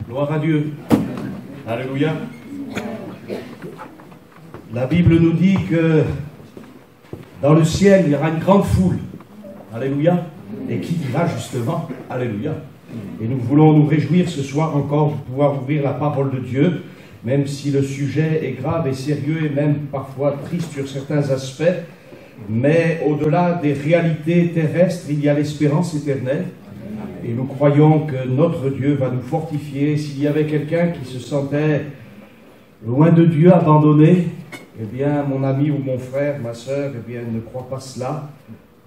Gloire à Dieu. Alléluia. La Bible nous dit que dans le ciel, il y aura une grande foule. Alléluia. Et qui dira justement Alléluia. Et nous voulons nous réjouir ce soir encore de pouvoir ouvrir la parole de Dieu, même si le sujet est grave et sérieux et même parfois triste sur certains aspects. Mais au-delà des réalités terrestres, il y a l'espérance éternelle. Et nous croyons que notre Dieu va nous fortifier. S'il y avait quelqu'un qui se sentait loin de Dieu, abandonné, eh bien, mon ami ou mon frère, ma sœur, eh bien, ne crois pas cela.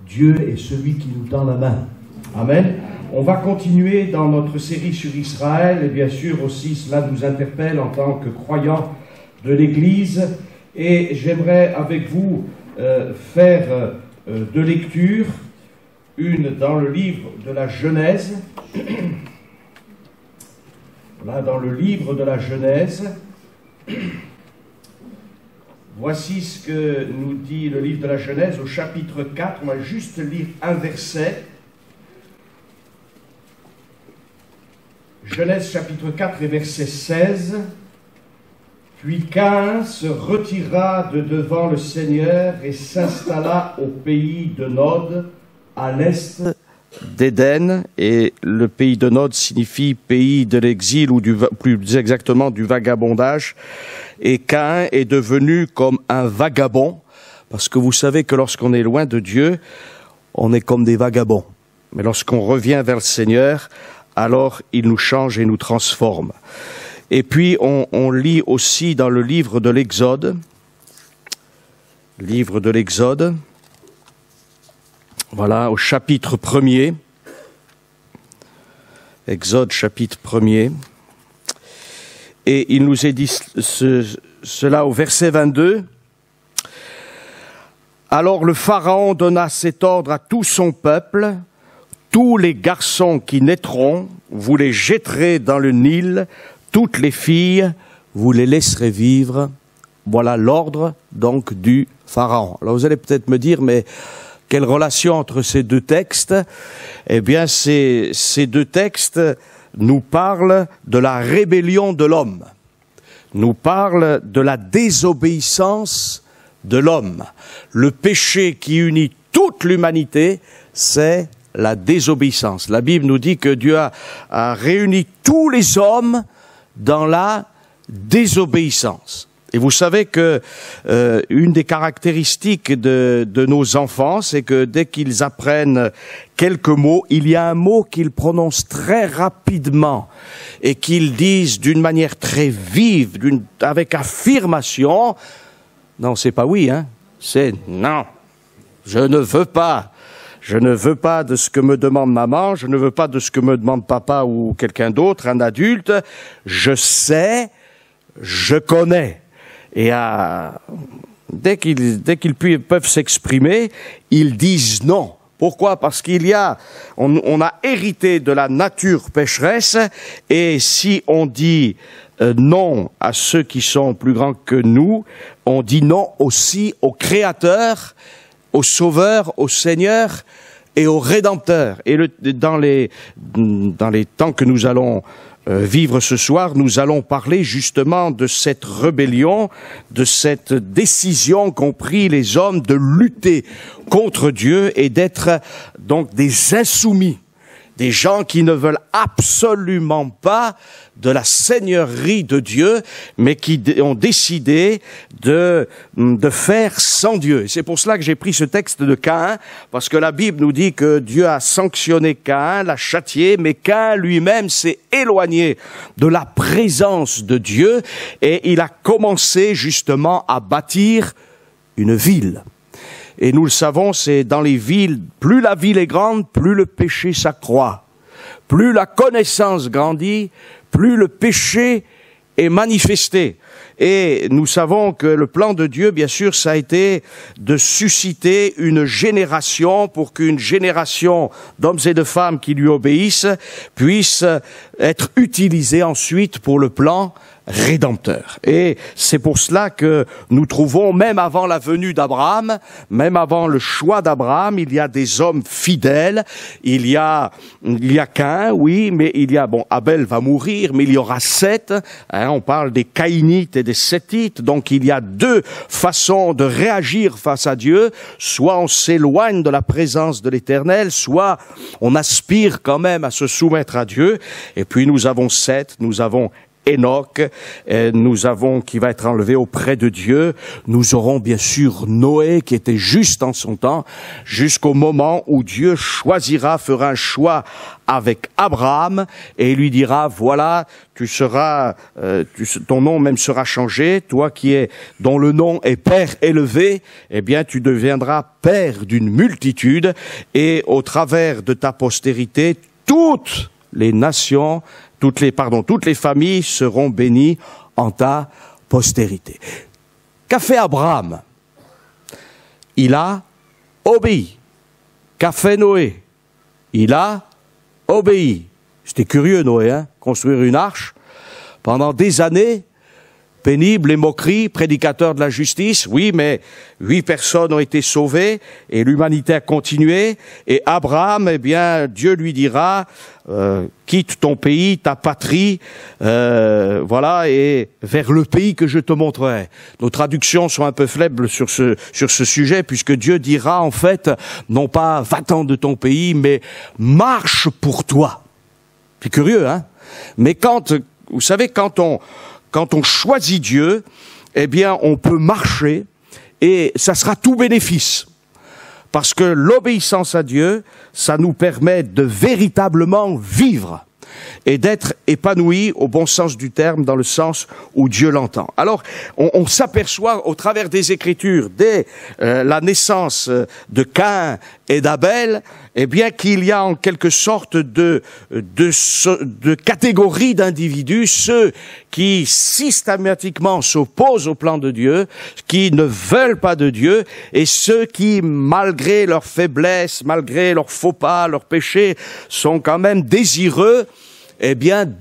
Dieu est celui qui nous tend la main. Amen. On va continuer dans notre série sur Israël, et bien sûr aussi cela nous interpelle en tant que croyants de l'Église. Et j'aimerais avec vous faire deux lectures, une dans le livre de la Genèse. Voilà, dans le livre de la Genèse. Voici ce que nous dit le livre de la Genèse au chapitre 4. On va juste lire un verset. Genèse chapitre 4 et verset 16. Puis Caïn se retira de devant le Seigneur et s'installa au pays de Nod, à l'est d'Éden. Et le pays de Nod signifie pays de l'exil ou plus exactement du vagabondage. Et Caïn est devenu comme un vagabond, parce que vous savez que lorsqu'on est loin de Dieu, on est comme des vagabonds. Mais lorsqu'on revient vers le Seigneur, alors il nous change et nous transforme. Et puis on lit aussi dans le livre de l'Exode, voilà, au chapitre 1er, Exode chapitre 1er, et il nous est dit cela au verset 22. Alors le Pharaon donna cet ordre à tout son peuple: tous les garçons qui naîtront, vous les jetterez dans le Nil, toutes les filles, vous les laisserez vivre. Voilà l'ordre donc du Pharaon. Alors vous allez peut-être me dire, mais quelle relation entre ces deux textes? Eh bien, ces deux textes nous parlent de la rébellion de l'homme, nous parlent de la désobéissance de l'homme. Le péché qui unit toute l'humanité, c'est la désobéissance. La Bible nous dit que Dieu a réuni tous les hommes dans la désobéissance. Et vous savez que une des caractéristiques de nos enfants, c'est que dès qu'ils apprennent quelques mots, il y a un mot qu'ils prononcent très rapidement et qu'ils disent d'une manière très vive, avec affirmation. Non, c'est pas oui, hein. C'est non. Je ne veux pas. Je ne veux pas de ce que me demande maman, je ne veux pas de ce que me demande papa ou quelqu'un d'autre, un adulte. Je sais, je connais. Et dès qu'ils peuvent s'exprimer, ils disent non. Pourquoi? Parce on a hérité de la nature pécheresse, et si on dit non à ceux qui sont plus grands que nous, on dit non aussi au Créateur, au Sauveur, au Seigneur et au Rédempteur. Et dans les temps que nous allons vivre ce soir, nous allons parler justement de cette rébellion, de cette décision qu'ont pris les hommes de lutter contre Dieu et d'être donc des insoumis, des gens qui ne veulent absolument pas de la seigneurie de Dieu, mais qui ont décidé de faire sans Dieu. Et c'est pour cela que j'ai pris ce texte de Caïn, parce que la Bible nous dit que Dieu a sanctionné Caïn, l'a châtié, mais Caïn lui-même s'est éloigné de la présence de Dieu, et il a commencé justement à bâtir une ville. Et nous le savons, c'est dans les villes, plus la ville est grande, plus le péché s'accroît. Plus la connaissance grandit, plus le péché est manifesté. Et nous savons que le plan de Dieu, bien sûr, ça a été de susciter une génération pour qu'une génération d'hommes et de femmes qui lui obéissent puisse être utilisée ensuite pour le plan rédempteur. Et c'est pour cela que nous trouvons, même avant la venue d'Abraham, même avant le choix d'Abraham, il y a des hommes fidèles. Il y a Caïn, oui, mais il y a, Abel va mourir, mais il y aura Seth. On parle des Caïnites et des Sétites. Donc il y a deux façons de réagir face à Dieu. Soit on s'éloigne de la présence de l'Éternel, soit on aspire quand même à se soumettre à Dieu. Et puis nous avons Seth, nous avons Enoch, nous avons qui va être enlevé auprès de Dieu. Nous aurons bien sûr Noé qui était juste en son temps, jusqu'au moment où Dieu fera un choix avec Abraham et lui dira, voilà, ton nom même sera changé, toi dont le nom est Père élevé, eh bien tu deviendras père d'une multitude et au travers de ta postérité, toutes les nations, toutes les familles seront bénies en ta postérité. Qu'a fait Abraham? Il a obéi. Qu'a fait Noé? Il a obéi. C'était curieux, Noé, construire une arche pendant des années, pénible et moquerie, prédicateur de la justice, oui, mais 8 personnes ont été sauvées et l'humanité a continué. Et Abraham, Dieu lui dira, quitte ton pays, ta patrie, et vers le pays que je te montrerai. Nos traductions sont un peu faibles sur ce sujet, puisque Dieu dira en fait, non pas va-t'en de ton pays, mais marche pour toi. C'est curieux, Mais vous savez, quand on choisit Dieu, on peut marcher et ça sera tout bénéfice. Parce que l'obéissance à Dieu, ça nous permet de véritablement vivre et d'être épanoui au bon sens du terme, dans le sens où Dieu l'entend. Alors, on s'aperçoit au travers des Écritures, dès la naissance de Caïn et d'Abel, qu'il y a en quelque sorte de catégories d'individus, ceux qui systématiquement s'opposent au plan de Dieu, qui ne veulent pas de Dieu, et ceux qui, malgré leur faiblesse, malgré leurs faux pas, leurs péchés, sont quand même désireux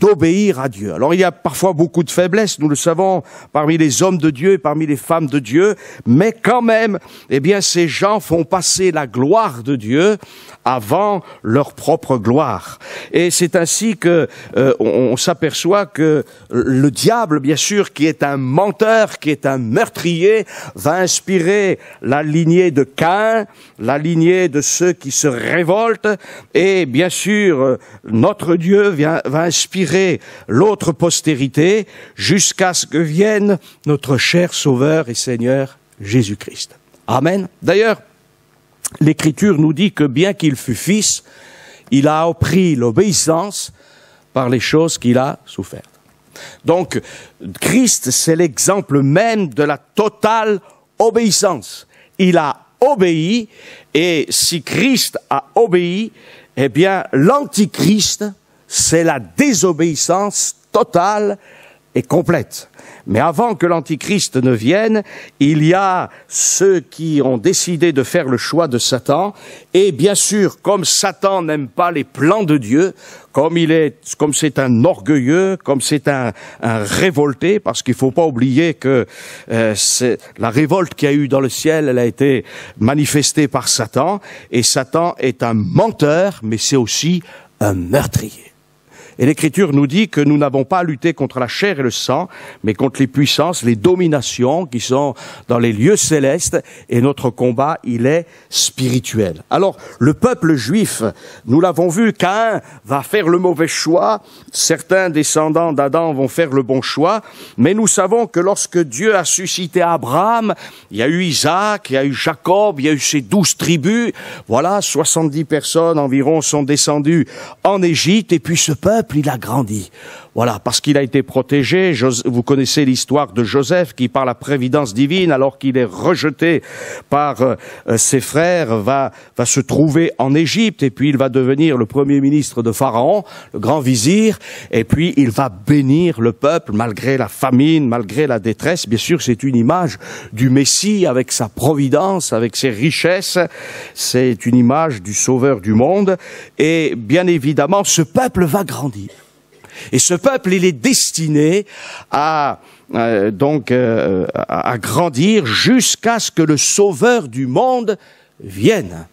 d'obéir à Dieu. Alors il y a parfois beaucoup de faiblesses, nous le savons, parmi les hommes de Dieu et parmi les femmes de Dieu, mais quand même, ces gens font passer la gloire de Dieu avant leur propre gloire. Et c'est ainsi que on s'aperçoit que le diable, bien sûr, qui est un menteur, qui est un meurtrier, va inspirer la lignée de Caïn, la lignée de ceux qui se révoltent, et bien sûr, notre Dieu va inspirer l'autre postérité jusqu'à ce que vienne notre cher Sauveur et Seigneur Jésus-Christ. Amen. D'ailleurs, l'Écriture nous dit que bien qu'il fût fils, il a appris l'obéissance par les choses qu'il a souffertes. Donc, Christ, c'est l'exemple même de la totale obéissance. Il a obéi, et si Christ a obéi, l'Antichrist, c'est la désobéissance totale et complète. Mais avant que l'Antichrist ne vienne, il y a ceux qui ont décidé de faire le choix de Satan. Et bien sûr, comme Satan n'aime pas les plans de Dieu, comme c'est un orgueilleux, comme c'est un révolté, parce qu'il faut pas oublier que la révolte qu'il y a eu dans le ciel, elle a été manifestée par Satan. Et Satan est un menteur, mais c'est aussi un meurtrier. Et l'Écriture nous dit que nous n'avons pas à lutter contre la chair et le sang, mais contre les puissances, les dominations qui sont dans les lieux célestes, et notre combat, il est spirituel. Alors, le peuple juif, nous l'avons vu, Caïn va faire le mauvais choix, certains descendants d'Adam vont faire le bon choix, mais nous savons que lorsque Dieu a suscité Abraham, il y a eu Isaac, il y a eu Jacob, il y a eu ces 12 tribus, voilà, 70 personnes environ sont descendues en Égypte, et puis ce peuple, peuple, il a grandi. Voilà, parce qu'il a été protégé. Vous connaissez l'histoire de Joseph qui, par la prévidence divine, alors qu'il est rejeté par ses frères, va se trouver en Égypte, et puis il va devenir le premier ministre de Pharaon, le grand vizir, et puis il va bénir le peuple malgré la famine, malgré la détresse. Bien sûr, c'est une image du Messie avec sa providence, avec ses richesses. C'est une image du Sauveur du monde. Et bien évidemment, ce peuple va grandir. Et ce peuple, il est destiné à grandir jusqu'à ce que le Sauveur du monde vienne.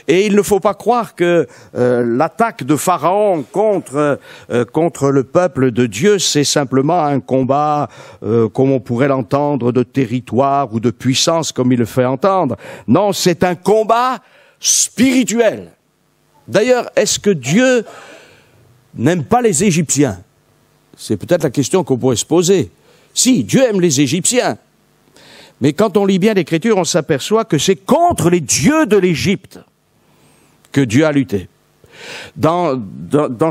Et il ne faut pas croire que l'attaque de Pharaon contre le peuple de Dieu, c'est simplement un combat, comme on pourrait l'entendre, de territoire ou de puissance, comme il le fait entendre. Non, c'est un combat spirituel. D'ailleurs, est-ce que Dieu n'aime pas les Égyptiens? C'est peut-être la question qu'on pourrait se poser. Si, Dieu aime les Égyptiens. Mais quand on lit bien l'Écriture, on s'aperçoit que c'est contre les dieux de l'Égypte que Dieu a lutté. Dans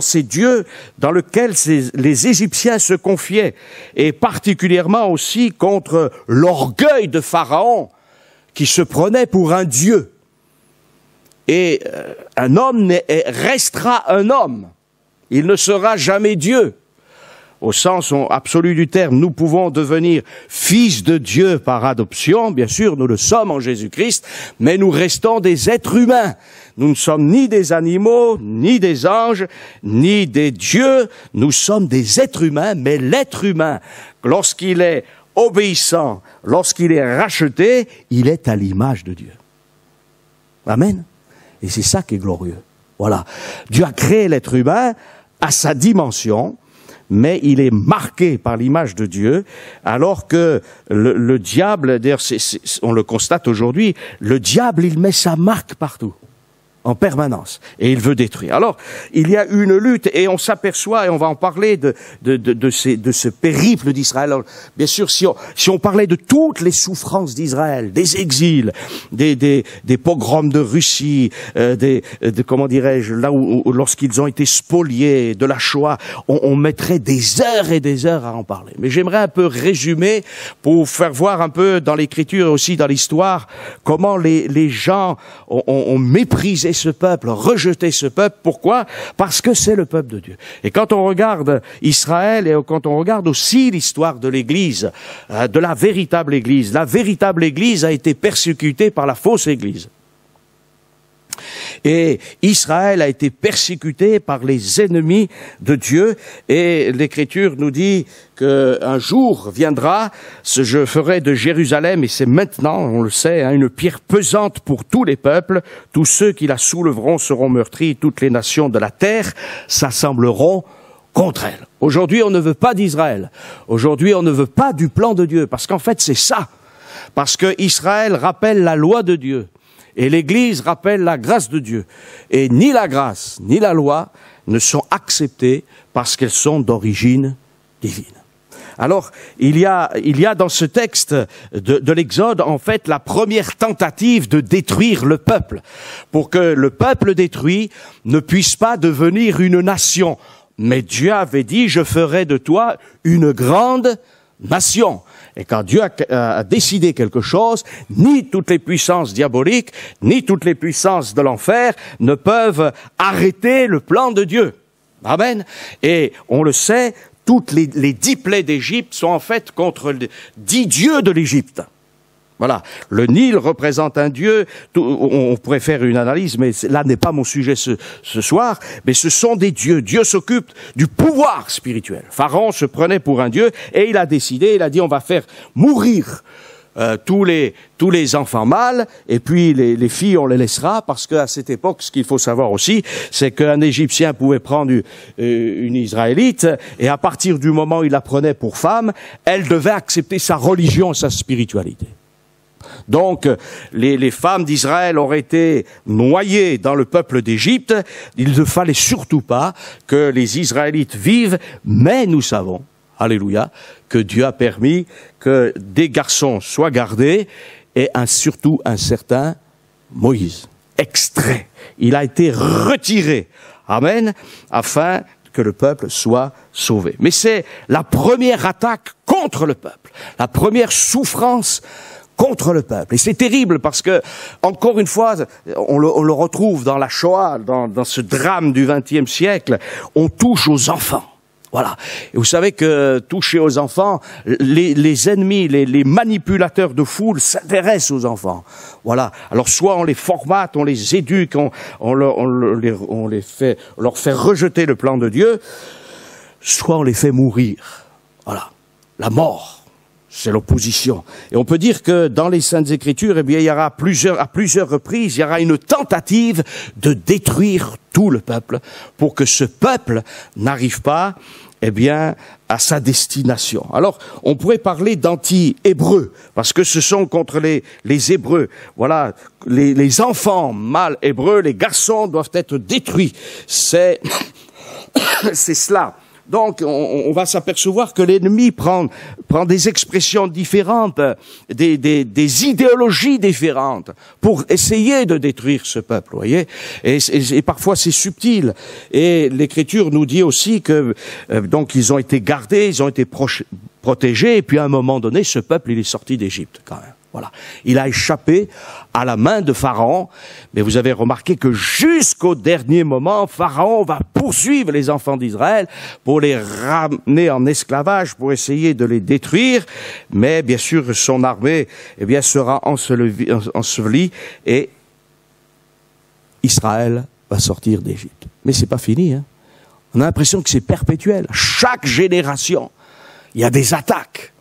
ces dieux dans lesquels les Égyptiens se confiaient, et particulièrement aussi contre l'orgueil de Pharaon, qui se prenait pour un dieu. Et un homme restera un homme. Il ne sera jamais Dieu. Au sens absolu du terme, nous pouvons devenir fils de Dieu par adoption, bien sûr, nous le sommes en Jésus-Christ, mais nous restons des êtres humains. Nous ne sommes ni des animaux, ni des anges, ni des dieux, nous sommes des êtres humains, mais l'être humain, lorsqu'il est obéissant, lorsqu'il est racheté, il est à l'image de Dieu. Amen. Et c'est ça qui est glorieux. Voilà. Dieu a créé l'être humain à sa dimension, mais il est marqué par l'image de Dieu, alors que le diable, d'ailleurs on le constate aujourd'hui, le diable il met sa marque partout, en permanence, et il veut détruire. Alors, il y a une lutte, et on s'aperçoit, et on va en parler de ce périple d'Israël. Alors, bien sûr, si on parlait de toutes les souffrances d'Israël, des exils, des pogroms de Russie, comment dirais-je, là où lorsqu'ils ont été spoliés, de la Shoah, on mettrait des heures et des heures à en parler. Mais j'aimerais un peu résumer pour faire voir un peu dans l'Écriture et aussi dans l'histoire comment les gens ont méprisé ce peuple, rejeter ce peuple. Pourquoi? Parce que c'est le peuple de Dieu. Et quand on regarde Israël et quand on regarde aussi l'histoire de l'Église, de la véritable Église a été persécutée par la fausse Église. Et Israël a été persécuté par les ennemis de Dieu, et l'Écriture nous dit qu'un jour viendra, je ferai de Jérusalem, et c'est maintenant, on le sait, une pierre pesante pour tous les peuples, tous ceux qui la soulèveront seront meurtris, toutes les nations de la terre s'assembleront contre elle. Aujourd'hui, on ne veut pas d'Israël. Aujourd'hui, on ne veut pas du plan de Dieu, parce qu'en fait, c'est ça. Parce que Israël rappelle la loi de Dieu. Et l'Église rappelle la grâce de Dieu. Et ni la grâce, ni la loi ne sont acceptées parce qu'elles sont d'origine divine. Alors, il y a dans ce texte de l'Exode, en fait, la première tentative de détruire le peuple, pour que le peuple détruit ne puisse pas devenir une nation. Mais Dieu avait dit, je ferai de toi une grande nation. Et quand Dieu a décidé quelque chose, ni toutes les puissances diaboliques, ni toutes les puissances de l'enfer ne peuvent arrêter le plan de Dieu. Amen. Et on le sait, toutes les 10 plaies d'Égypte sont en fait contre 10 dieux de l'Égypte. Voilà. Le Nil représente un dieu. On pourrait faire une analyse, mais là n'est pas mon sujet ce soir. Mais ce sont des dieux. Dieu s'occupe du pouvoir spirituel. Pharaon se prenait pour un dieu et il a décidé, il a dit on va faire mourir tous les enfants mâles, et puis les filles on les laissera, parce qu'à cette époque, ce qu'il faut savoir aussi, c'est qu'un Égyptien pouvait prendre une Israélite, et à partir du moment où il la prenait pour femme, elle devait accepter sa religion et sa spiritualité. Donc, les femmes d'Israël auraient été noyées dans le peuple d'Égypte. Il ne fallait surtout pas que les Israélites vivent, mais nous savons, alléluia, que Dieu a permis que des garçons soient gardés, et surtout un certain Moïse, extrait. Il a été retiré, amen, afin que le peuple soit sauvé. Mais c'est la première attaque contre le peuple, la première souffrance contre le peuple. Et c'est terrible parce que, encore une fois, on le retrouve dans la Shoah, dans ce drame du XXe siècle, on touche aux enfants. Voilà. Et vous savez que toucher aux enfants, les ennemis, les manipulateurs de foule s'intéressent aux enfants. Voilà. Alors soit on les formate, on les éduque, on leur fait rejeter le plan de Dieu, soit on les fait mourir. Voilà. La mort. C'est l'opposition. Et on peut dire que dans les Saintes Écritures, eh bien, il y aura à plusieurs reprises, il y aura une tentative de détruire tout le peuple pour que ce peuple n'arrive pas, eh bien, à sa destination. Alors, on pourrait parler d'anti-hébreux, parce que ce sont contre les Hébreux. Voilà, les enfants mâles hébreux, les garçons doivent être détruits. C'est cela. Donc, on va s'apercevoir que l'ennemi prend des expressions différentes, des idéologies différentes pour essayer de détruire ce peuple, vous voyez. Et parfois c'est subtil. Et l'Écriture nous dit aussi que donc ils ont été gardés, ils ont été protégés, et puis à un moment donné, ce peuple il est sorti d'Égypte quand même. Voilà. Il a échappé à la main de Pharaon, mais vous avez remarqué que jusqu'au dernier moment, Pharaon va poursuivre les enfants d'Israël pour les ramener en esclavage, pour essayer de les détruire, mais bien sûr son armée eh bien, sera ensevelie et Israël va sortir d'Égypte. Mais c'est pas fini, hein. On a l'impression que c'est perpétuel. Chaque génération, il y a des attaques.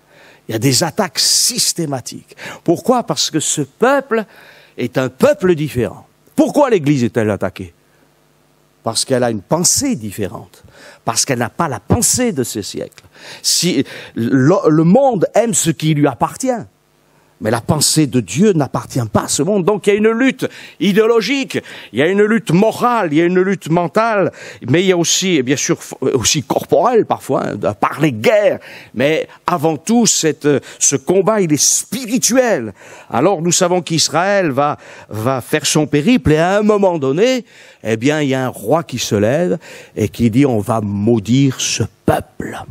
Il y a des attaques systématiques. Pourquoi? Parce que ce peuple est un peuple différent. Pourquoi l'Église est-elle attaquée? Parce qu'elle a une pensée différente. Parce qu'elle n'a pas la pensée de ce siècle. Si le monde aime ce qui lui appartient, mais la pensée de Dieu n'appartient pas à ce monde. Donc il y a une lutte idéologique, il y a une lutte morale, il y a une lutte mentale, mais il y a aussi, et bien sûr, aussi corporelle parfois, hein, par les guerres. Mais avant tout, ce combat, il est spirituel. Alors nous savons qu'Israël va faire son périple et à un moment donné, eh bien, il y a un roi qui se lève et qui dit on va maudire ce peuple.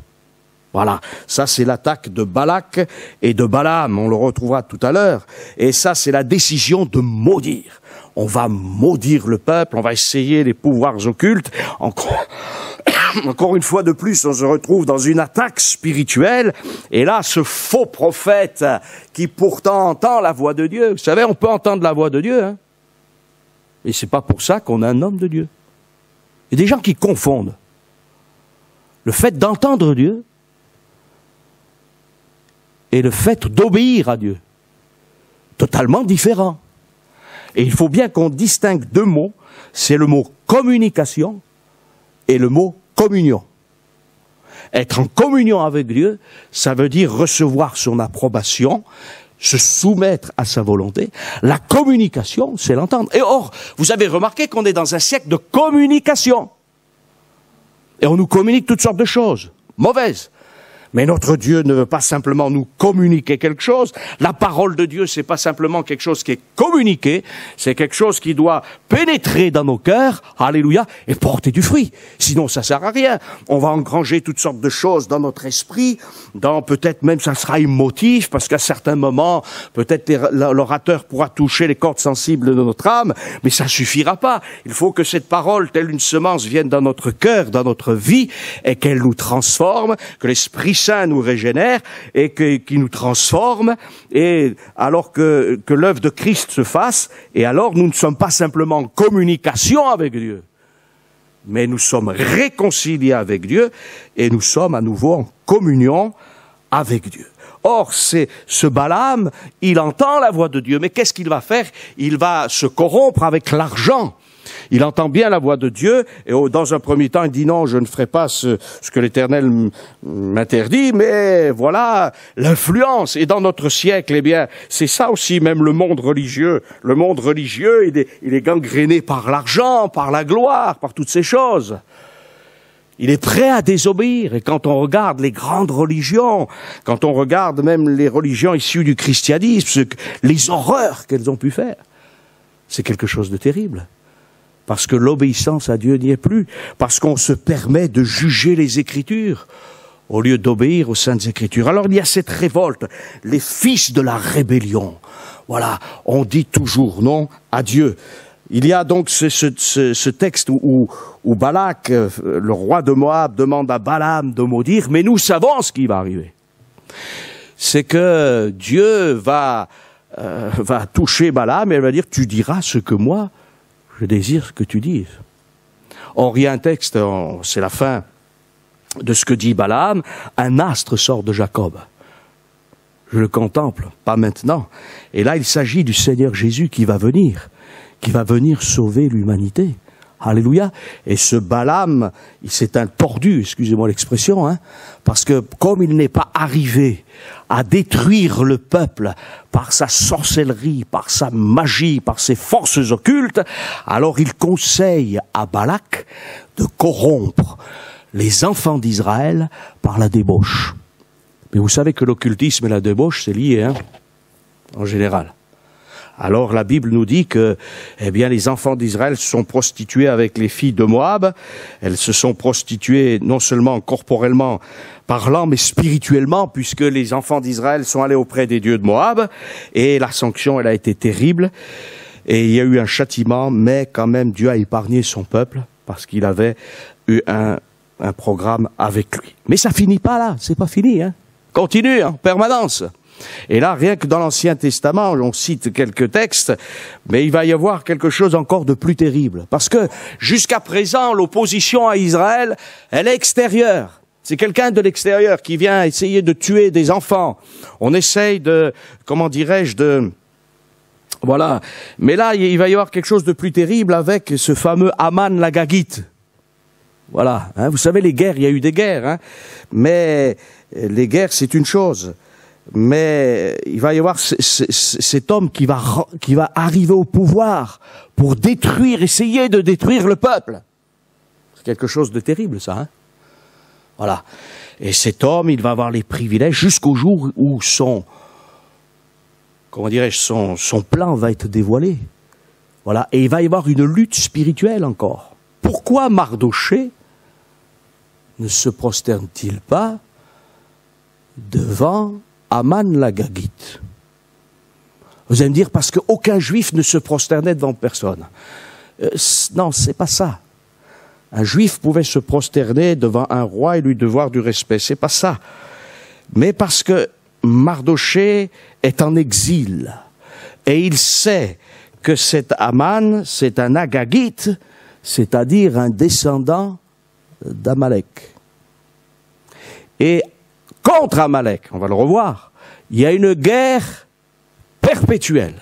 Voilà, ça c'est l'attaque de Balak et de Balaam, on le retrouvera tout à l'heure. Et ça c'est la décision de maudire. On va maudire le peuple, on va essayer les pouvoirs occultes. Encore une fois de plus, on se retrouve dans une attaque spirituelle. Et là, ce faux prophète qui pourtant entend la voix de Dieu. Vous savez, on peut entendre la voix de Dieu, hein. Et c'est pas pour ça qu'on a un homme de Dieu. Il y a des gens qui confondent le fait d'entendre Dieu et le fait d'obéir à Dieu. Totalement différent. Et il faut bien qu'on distingue deux mots, c'est le mot communication et le mot communion. Être en communion avec Dieu, ça veut dire recevoir son approbation, se soumettre à sa volonté. La communication, c'est l'entendre. Et or, vous avez remarqué qu'on est dans un siècle de communication. Et on nous communique toutes sortes de choses, mauvaises. Mais notre Dieu ne veut pas simplement nous communiquer quelque chose. La parole de Dieu, c'est pas simplement quelque chose qui est communiqué, c'est quelque chose qui doit pénétrer dans nos cœurs, alléluia, et porter du fruit. Sinon, ça sert à rien. On va engranger toutes sortes de choses dans notre esprit, peut-être même ça sera émotif, parce qu'à certains moments, peut-être l'orateur pourra toucher les cordes sensibles de notre âme, mais ça suffira pas. Il faut que cette parole, telle une semence, vienne dans notre cœur, dans notre vie, et qu'elle nous transforme, que l'Esprit Saint nous régénère et qui nous transforme, et alors que l'œuvre de Christ se fasse, et alors nous ne sommes pas simplement en communication avec Dieu, mais nous sommes réconciliés avec Dieu et nous sommes à nouveau en communion avec Dieu. Or, ce Balaam, il entend la voix de Dieu, mais qu'est-ce qu'il va faire? Il va se corrompre avec l'argent. Il entend bien la voix de Dieu, et dans un premier temps, il dit non, je ne ferai pas ce que l'Éternel m'interdit, mais voilà l'influence. Et dans notre siècle, eh bien, c'est ça aussi, même le monde religieux. Le monde religieux, il est gangréné par l'argent, par la gloire, par toutes ces choses. Il est prêt à désobéir. Et quand on regarde les grandes religions, quand on regarde même les religions issues du christianisme, les horreurs qu'elles ont pu faire, c'est quelque chose de terrible. Parce que l'obéissance à Dieu n'y est plus. Parce qu'on se permet de juger les Écritures au lieu d'obéir aux Saintes Écritures. Alors il y a cette révolte, les fils de la rébellion. Voilà, on dit toujours non à Dieu. Il y a donc ce texte où Balak, le roi de Moab, demande à Balaam de maudire, mais nous savons ce qui va arriver. C'est que Dieu va toucher Balaam et elle va dire « Tu diras ce que moi, je désire que tu dises. » Or, il y a un texte, c'est la fin de ce que dit Balaam, un astre sort de Jacob. Je le contemple, pas maintenant. Et là, il s'agit du Seigneur Jésus qui va venir sauver l'humanité. Alléluia. Et ce Balaam, c'est un tordu, excusez-moi l'expression, hein, parce que comme il n'est pas arrivé à détruire le peuple par sa sorcellerie, par sa magie, par ses forces occultes, alors il conseille à Balak de corrompre les enfants d'Israël par la débauche. Mais vous savez que l'occultisme et la débauche, c'est lié, hein, en général. Alors la Bible nous dit que, eh bien, les enfants d'Israël se sont prostitués avec les filles de Moab. Elles se sont prostituées non seulement corporellement parlant, mais spirituellement, puisque les enfants d'Israël sont allés auprès des dieux de Moab. Et la sanction, elle a été terrible. Et il y a eu un châtiment, mais quand même Dieu a épargné son peuple, parce qu'il avait eu un programme avec lui. Mais ça finit pas là, c'est pas fini, hein. Continue, en permanence. Et là, rien que dans l'Ancien Testament, on cite quelques textes, mais il va y avoir quelque chose encore de plus terrible. Parce que jusqu'à présent, l'opposition à Israël, elle est extérieure. C'est quelqu'un de l'extérieur qui vient essayer de tuer des enfants. On essaye de, comment dirais-je, de... Voilà. Mais là, il va y avoir quelque chose de plus terrible avec ce fameux Aman l'Agagite. Voilà. Hein, vous savez, les guerres, il y a eu des guerres. Hein, mais les guerres, c'est une chose. Mais il va y avoir cet homme qui va arriver au pouvoir pour essayer de détruire le peuple. C'est quelque chose de terrible, ça. Hein, voilà. Et cet homme, il va avoir les privilèges jusqu'au jour où son plan va être dévoilé. Voilà. Et il va y avoir une lutte spirituelle encore. Pourquoi Mardoché ne se prosterne-t-il pas devant Aman l'Agagite? Vous allez me dire, parce qu'aucun juif ne se prosternait devant personne. Non, c'est pas ça. Un juif pouvait se prosterner devant un roi et lui devoir du respect. C'est pas ça. Mais parce que Mardoché est en exil. Et il sait que cet Aman, c'est un Agagite, c'est-à-dire un descendant d'Amalek. Et contre Amalek, on va le revoir, il y a une guerre perpétuelle.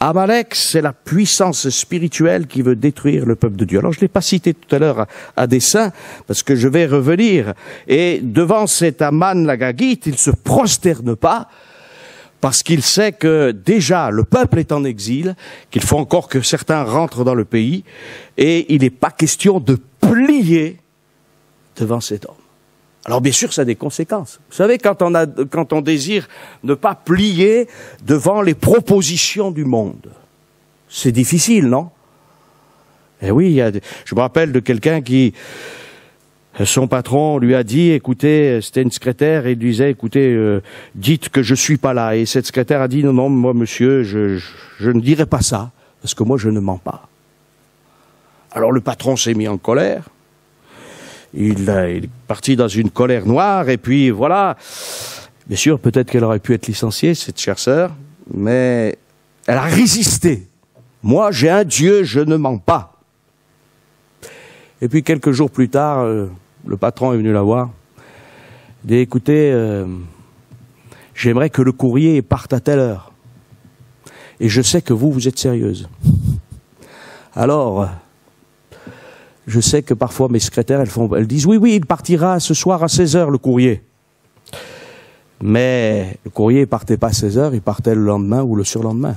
Amalek, c'est la puissance spirituelle qui veut détruire le peuple de Dieu. Alors je ne l'ai pas cité tout à l'heure à dessein, parce que je vais revenir. Et devant cet Aman l'Agagite, il ne se prosterne pas, parce qu'il sait que déjà le peuple est en exil, qu'il faut encore que certains rentrent dans le pays, et il n'est pas question de plier devant cet homme. Alors bien sûr, ça a des conséquences. Vous savez, quand on désire ne pas plier devant les propositions du monde, c'est difficile, non? Eh oui, je me rappelle de quelqu'un qui, son patron lui a dit, écoutez, c'était une secrétaire, et il lui disait, écoutez, dites que je suis pas là. Et cette secrétaire a dit, non, non, moi, monsieur, je ne dirai pas ça, parce que moi, je ne mens pas. Alors le patron s'est mis en colère. Il est parti dans une colère noire, et puis voilà. Bien sûr, peut-être qu'elle aurait pu être licenciée, cette chère sœur, mais elle a résisté. Moi, j'ai un Dieu, je ne mens pas. Et puis quelques jours plus tard, le patron est venu la voir. Il dit, écoutez, j'aimerais que le courrier parte à telle heure. Et je sais que vous êtes sérieuse. Alors, je sais que parfois mes secrétaires, elles disent, oui, il partira ce soir à 16h le courrier. Mais le courrier ne partait pas à 16h, il partait le lendemain ou le surlendemain.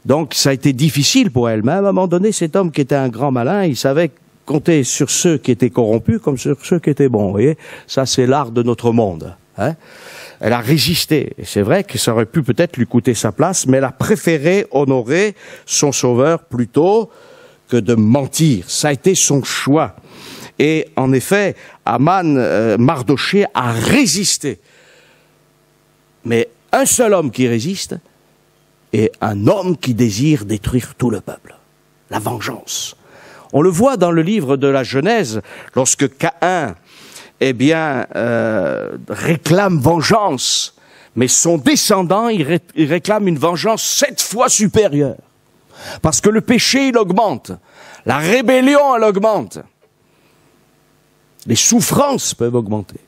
Donc ça a été difficile pour elle. Mais à un moment donné, cet homme qui était un grand malin, il savait compter sur ceux qui étaient corrompus comme sur ceux qui étaient bons. Vous voyez, ça c'est l'art de notre monde. Hein, elle a résisté. Et c'est vrai que ça aurait pu peut-être lui coûter sa place, mais elle a préféré honorer son sauveur plutôt que de mentir. Ça a été son choix. Et en effet, Mardochée a résisté. Mais un seul homme qui résiste est un homme qui désire détruire tout le peuple. La vengeance. On le voit dans le livre de la Genèse, lorsque Caïn, réclame vengeance, mais son descendant, il réclame une vengeance 7 fois supérieure. Parce que le péché, il augmente. La rébellion, elle augmente. Les souffrances peuvent augmenter.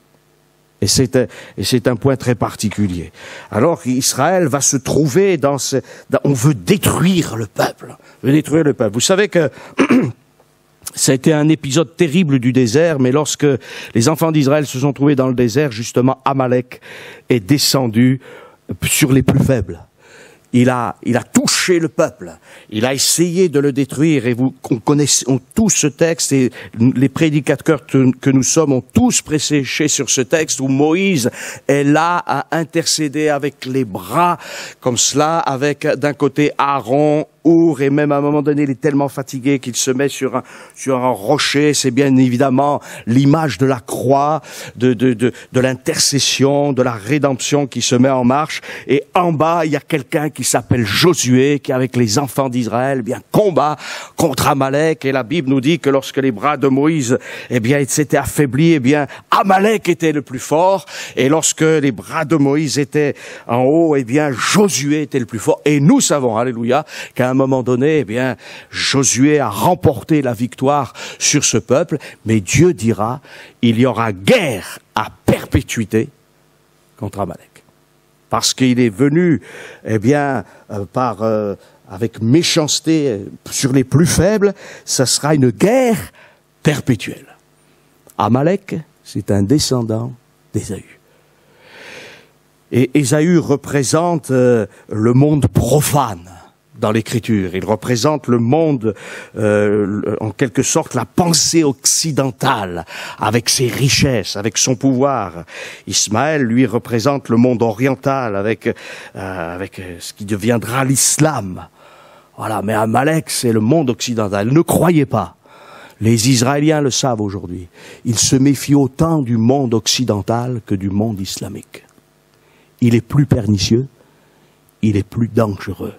Et c'est un point très particulier. Alors Israël va se trouver on veut détruire le peuple. Vous savez que ça a été un épisode terrible du désert, mais lorsque les enfants d'Israël se sont trouvés dans le désert, justement, Amalek est descendu sur les plus faibles. Il a touché le peuple. Il a essayé de le détruire. Et on connaît tous ce texte, et les prédicateurs que nous sommes ont tous prêché sur ce texte où Moïse est là à intercéder avec les bras comme cela, avec d'un côté Aaron, et même à un moment donné, il est tellement fatigué qu'il se met sur un rocher. C'est bien évidemment l'image de la croix, de l'intercession, de la rédemption qui se met en marche. Et en bas, il y a quelqu'un qui s'appelle Josué, qui avec les enfants d'Israël, combat contre Amalek. Et la Bible nous dit que lorsque les bras de Moïse, s'étaient affaiblis, Amalek était le plus fort. Et lorsque les bras de Moïse étaient en haut, Josué était le plus fort. Et nous savons, alléluia, qu'à un moment donné, Josué a remporté la victoire sur ce peuple, mais Dieu dira, il y aura guerre à perpétuité contre Amalek. Parce qu'il est venu, avec méchanceté sur les plus faibles, ça sera une guerre perpétuelle. Amalek, c'est un descendant d'Ésaü. Et Ésaü représente le monde profane dans l'Écriture. Il représente le monde, en quelque sorte, la pensée occidentale, avec ses richesses, avec son pouvoir. Ismaël, lui, représente le monde oriental, avec ce qui deviendra l'islam. Voilà, mais Amalek, c'est le monde occidental. Ne croyez pas. Les Israéliens le savent aujourd'hui. Ils se méfient autant du monde occidental que du monde islamique. Il est plus pernicieux, il est plus dangereux.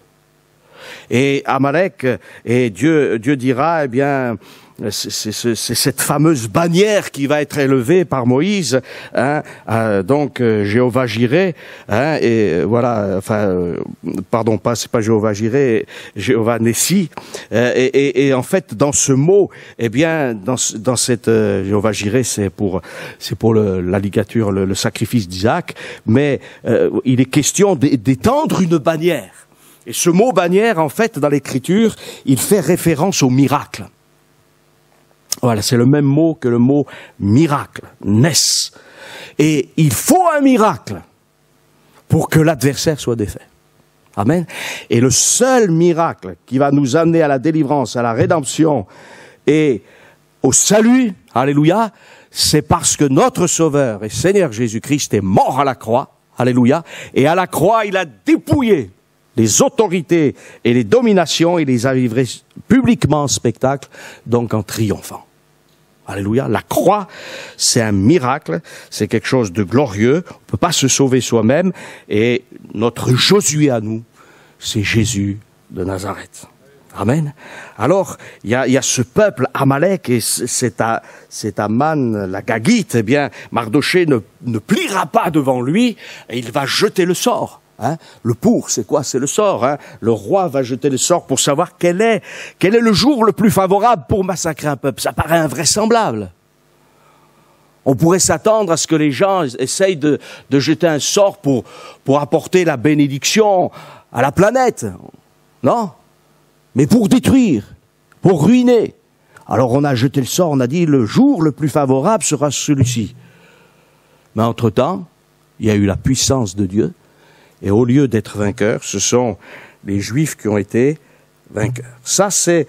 Et Amalek, et Dieu dira, c'est cette fameuse bannière qui va être élevée par Moïse, Jéhovah Jireh, et voilà, c'est pas Jéhovah Jireh, Jéhovah Nessi, et en fait, dans ce mot, dans cette Jéhovah Jireh, c'est pour la ligature, le sacrifice d'Isaac, mais il est question d'étendre une bannière. Et ce mot bannière, en fait, dans l'Écriture, il fait référence au miracle. Voilà, c'est le même mot que le mot miracle, nes. Et il faut un miracle pour que l'adversaire soit défait. Amen. Et le seul miracle qui va nous amener à la délivrance, à la rédemption et au salut, alléluia, c'est parce que notre Sauveur et Seigneur Jésus-Christ est mort à la croix, alléluia, et à la croix, il a dépouillé les autorités et les dominations, il les a livrées publiquement en spectacle, donc en triomphant. Alléluia. La croix, c'est un miracle, c'est quelque chose de glorieux. On ne peut pas se sauver soi-même. Et notre Josué à nous, c'est Jésus de Nazareth. Amen. Alors, il y a ce peuple Amalek et c'est Aman, la Gagite, Mardochée ne pliera pas devant lui et il va jeter le sort. Le pour, c'est quoi? C'est le sort. Le roi va jeter le sort pour savoir quel est le jour le plus favorable pour massacrer un peuple. Ça paraît invraisemblable. On pourrait s'attendre à ce que les gens essayent de jeter un sort pour apporter la bénédiction à la planète. Non? Mais pour détruire, pour ruiner. Alors on a jeté le sort, on a dit le jour le plus favorable sera celui-ci. Mais entre-temps, il y a eu la puissance de Dieu. Et au lieu d'être vainqueurs, ce sont les Juifs qui ont été vainqueurs. Ça, c'est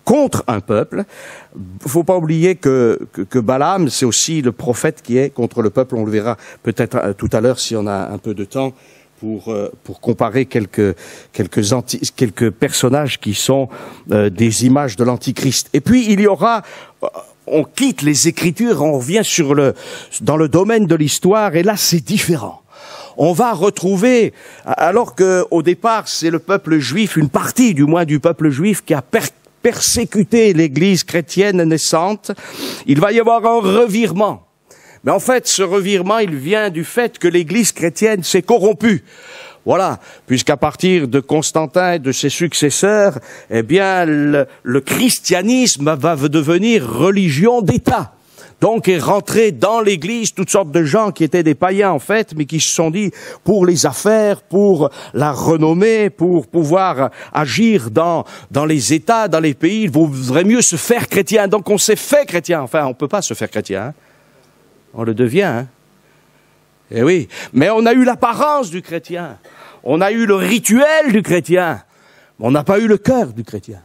contre un peuple. Il ne faut pas oublier que Balaam, c'est aussi le prophète qui est contre le peuple. On le verra peut-être tout à l'heure si on a un peu de temps pour comparer quelques personnages qui sont des images de l'Antichrist. Et puis il y aura, on quitte les Écritures, on revient dans le domaine de l'histoire, et là c'est différent. On va retrouver, alors que au départ c'est le peuple juif, une partie du moins du peuple juif qui a persécuté l'Église chrétienne naissante, il va y avoir un revirement. Mais en fait, ce revirement, il vient du fait que l'Église chrétienne s'est corrompue. Voilà, puisqu'à partir de Constantin et de ses successeurs, eh bien, le christianisme va devenir religion d'État. Donc est rentré dans l'Église toutes sortes de gens qui étaient des païens en fait, mais qui se sont dit pour les affaires, pour la renommée, pour pouvoir agir dans les États, dans les pays, il vaudrait mieux se faire chrétien. Donc on s'est fait chrétien. Enfin, on peut pas se faire chrétien. Hein. On le devient. Hein. Eh oui, mais on a eu l'apparence du chrétien. On a eu le rituel du chrétien. Mais on n'a pas eu le cœur du chrétien.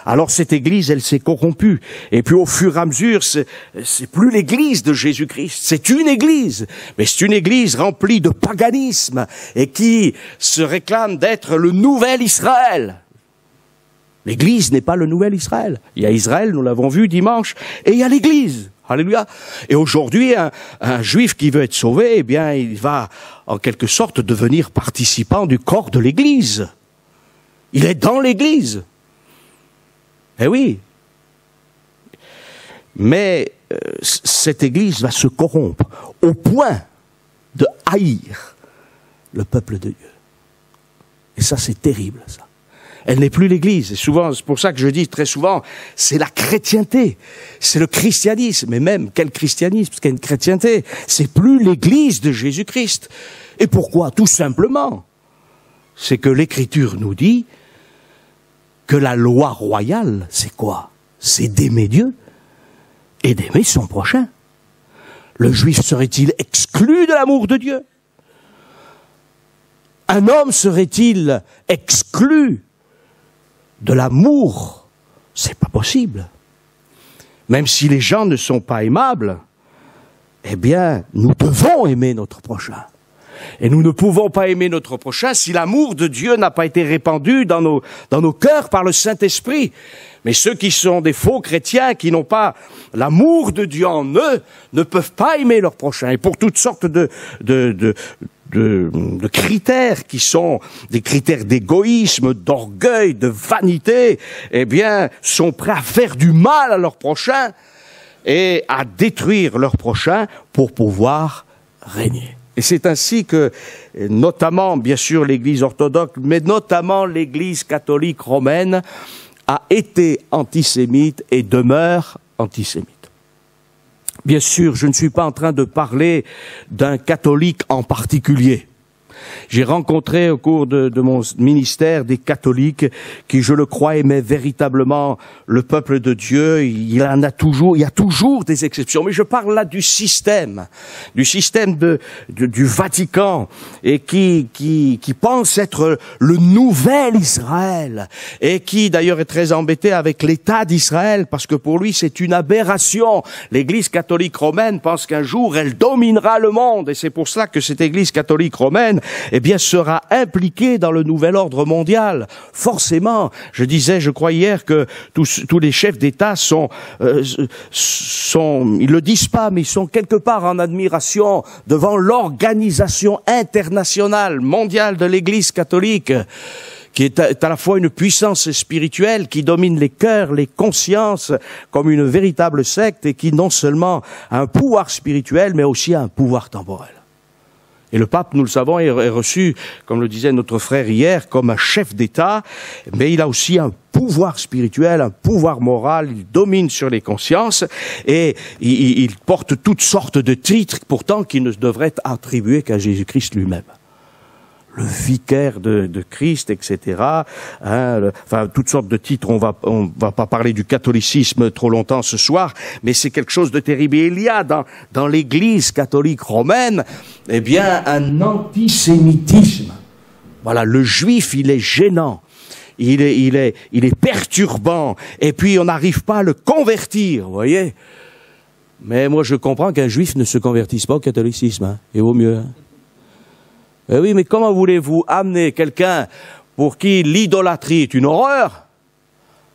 Alors cette Église, elle s'est corrompue. Et puis au fur et à mesure, c'est plus l'Église de Jésus-Christ. C'est une Église. Mais c'est une Église remplie de paganisme et qui se réclame d'être le nouvel Israël. L'Église n'est pas le nouvel Israël. Il y a Israël, nous l'avons vu dimanche, et il y a l'Église. Alléluia. Et aujourd'hui, un juif qui veut être sauvé, eh bien, il va, en quelque sorte, devenir participant du corps de l'Église. Il est dans l'Église. Eh oui. Mais cette Église va se corrompre au point de haïr le peuple de Dieu. Et ça, c'est terrible, ça. Elle n'est plus l'Église. Et souvent, c'est pour ça que je dis très souvent, c'est la chrétienté, c'est le christianisme. Mais même, quel christianisme, quelle chrétienté? C'est plus l'Église de Jésus-Christ. Et pourquoi? Tout simplement, c'est que l'Écriture nous dit que la loi royale, c'est quoi? C'est d'aimer Dieu et d'aimer son prochain. Le juif serait-il exclu de l'amour de Dieu? Un homme serait-il exclu de l'amour? C'est pas possible. Même si les gens ne sont pas aimables, eh bien, nous devons aimer notre prochain. Et nous ne pouvons pas aimer notre prochain si l'amour de Dieu n'a pas été répandu dans nos cœurs par le Saint-Esprit. Mais ceux qui sont des faux chrétiens, qui n'ont pas l'amour de Dieu en eux, ne peuvent pas aimer leur prochain. Et pour toutes sortes de critères qui sont des critères d'égoïsme, d'orgueil, de vanité, eh bien, sont prêts à faire du mal à leur prochain et à détruire leur prochain pour pouvoir régner. Et c'est ainsi que, notamment, bien sûr, l'Église orthodoxe, mais notamment l'Église catholique romaine, a été antisémite et demeure antisémite. Bien sûr, je ne suis pas en train de parler d'un catholique en particulier. J'ai rencontré au cours de mon ministère des catholiques qui, je le crois, aimaient véritablement le peuple de Dieu. Il y a toujours des exceptions. Mais je parle là du système du Vatican et qui pense être le nouvel Israël et qui d'ailleurs est très embêté avec l'État d'Israël parce que pour lui c'est une aberration. L'Église catholique romaine pense qu'un jour elle dominera le monde et c'est pour cela que cette Église catholique romaine eh bien, sera impliqué dans le nouvel ordre mondial. Forcément, je crois hier que tous les chefs d'État ils le disent pas, mais ils sont quelque part en admiration devant l'organisation internationale, mondiale de l'Église catholique, qui est à la fois une puissance spirituelle qui domine les cœurs, les consciences, comme une véritable secte, et qui non seulement a un pouvoir spirituel, mais aussi a un pouvoir temporel. Et le pape, nous le savons, est reçu, comme le disait notre frère hier, comme un chef d'État, mais il a aussi un pouvoir spirituel, un pouvoir moral, il domine sur les consciences, et il porte toutes sortes de titres, pourtant, qui ne devraient être attribués qu'à Jésus-Christ lui-même. Le vicaire de Christ, etc. Enfin, toutes sortes de titres. On va pas parler du catholicisme trop longtemps ce soir, mais c'est quelque chose de terrible. Et il y a dans l'Église catholique romaine, eh bien, un antisémitisme. Voilà, le juif, il est gênant. il est perturbant, et puis on n'arrive pas à le convertir, vous voyez. Mais moi je comprends qu'un juif ne se convertisse pas au catholicisme, hein, et vaut mieux. Hein. Eh oui, mais comment voulez-vous amener quelqu'un pour qui l'idolâtrie est une horreur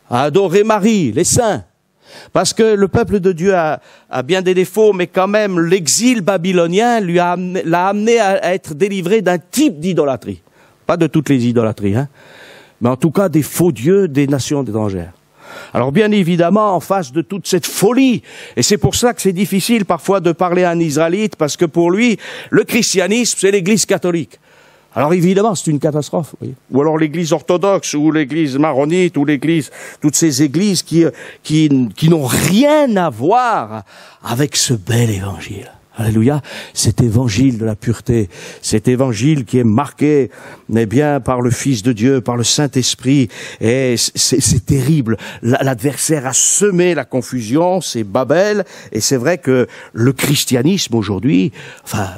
à adorer Marie, les saints? Parce que le peuple de Dieu a bien des défauts, mais quand même l'exil babylonien l'a amené à être délivré d'un type d'idolâtrie. Pas de toutes les idolâtries, hein, mais en tout cas des faux dieux des nations étrangères. Alors bien évidemment, en face de toute cette folie, et c'est pour ça que c'est difficile parfois de parler à un Israélite, parce que pour lui, le christianisme, c'est l'Église catholique. Alors évidemment, c'est une catastrophe. Vous voyez. Ou alors l'Église orthodoxe, ou l'Église maronite, ou l'Église, toutes ces églises qui n'ont rien à voir avec ce bel évangile. Alléluia, cet évangile de la pureté, cet évangile qui est marqué, eh bien, par le Fils de Dieu, par le Saint-Esprit, et c'est terrible. L'adversaire a semé la confusion, c'est Babel, et c'est vrai que le christianisme aujourd'hui, enfin,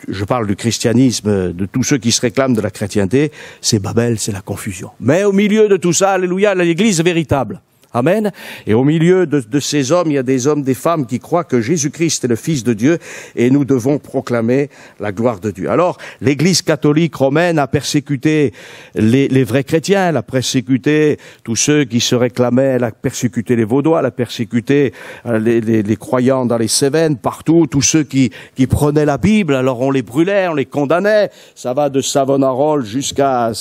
je parle du christianisme, de tous ceux qui se réclament de la chrétienté, c'est Babel, c'est la confusion. Mais au milieu de tout ça, alléluia, l'Église véritable. Amen. Et au milieu de ces hommes, il y a des hommes, des femmes qui croient que Jésus-Christ est le Fils de Dieu et nous devons proclamer la gloire de Dieu. Alors, l'Église catholique romaine a persécuté les vrais chrétiens, elle a persécuté tous ceux qui se réclamaient, elle a persécuté les Vaudois, elle a persécuté les croyants dans les Cévennes, partout, tous ceux qui prenaient la Bible, alors on les brûlait, on les condamnait. Ça va de Savonarole jusqu'à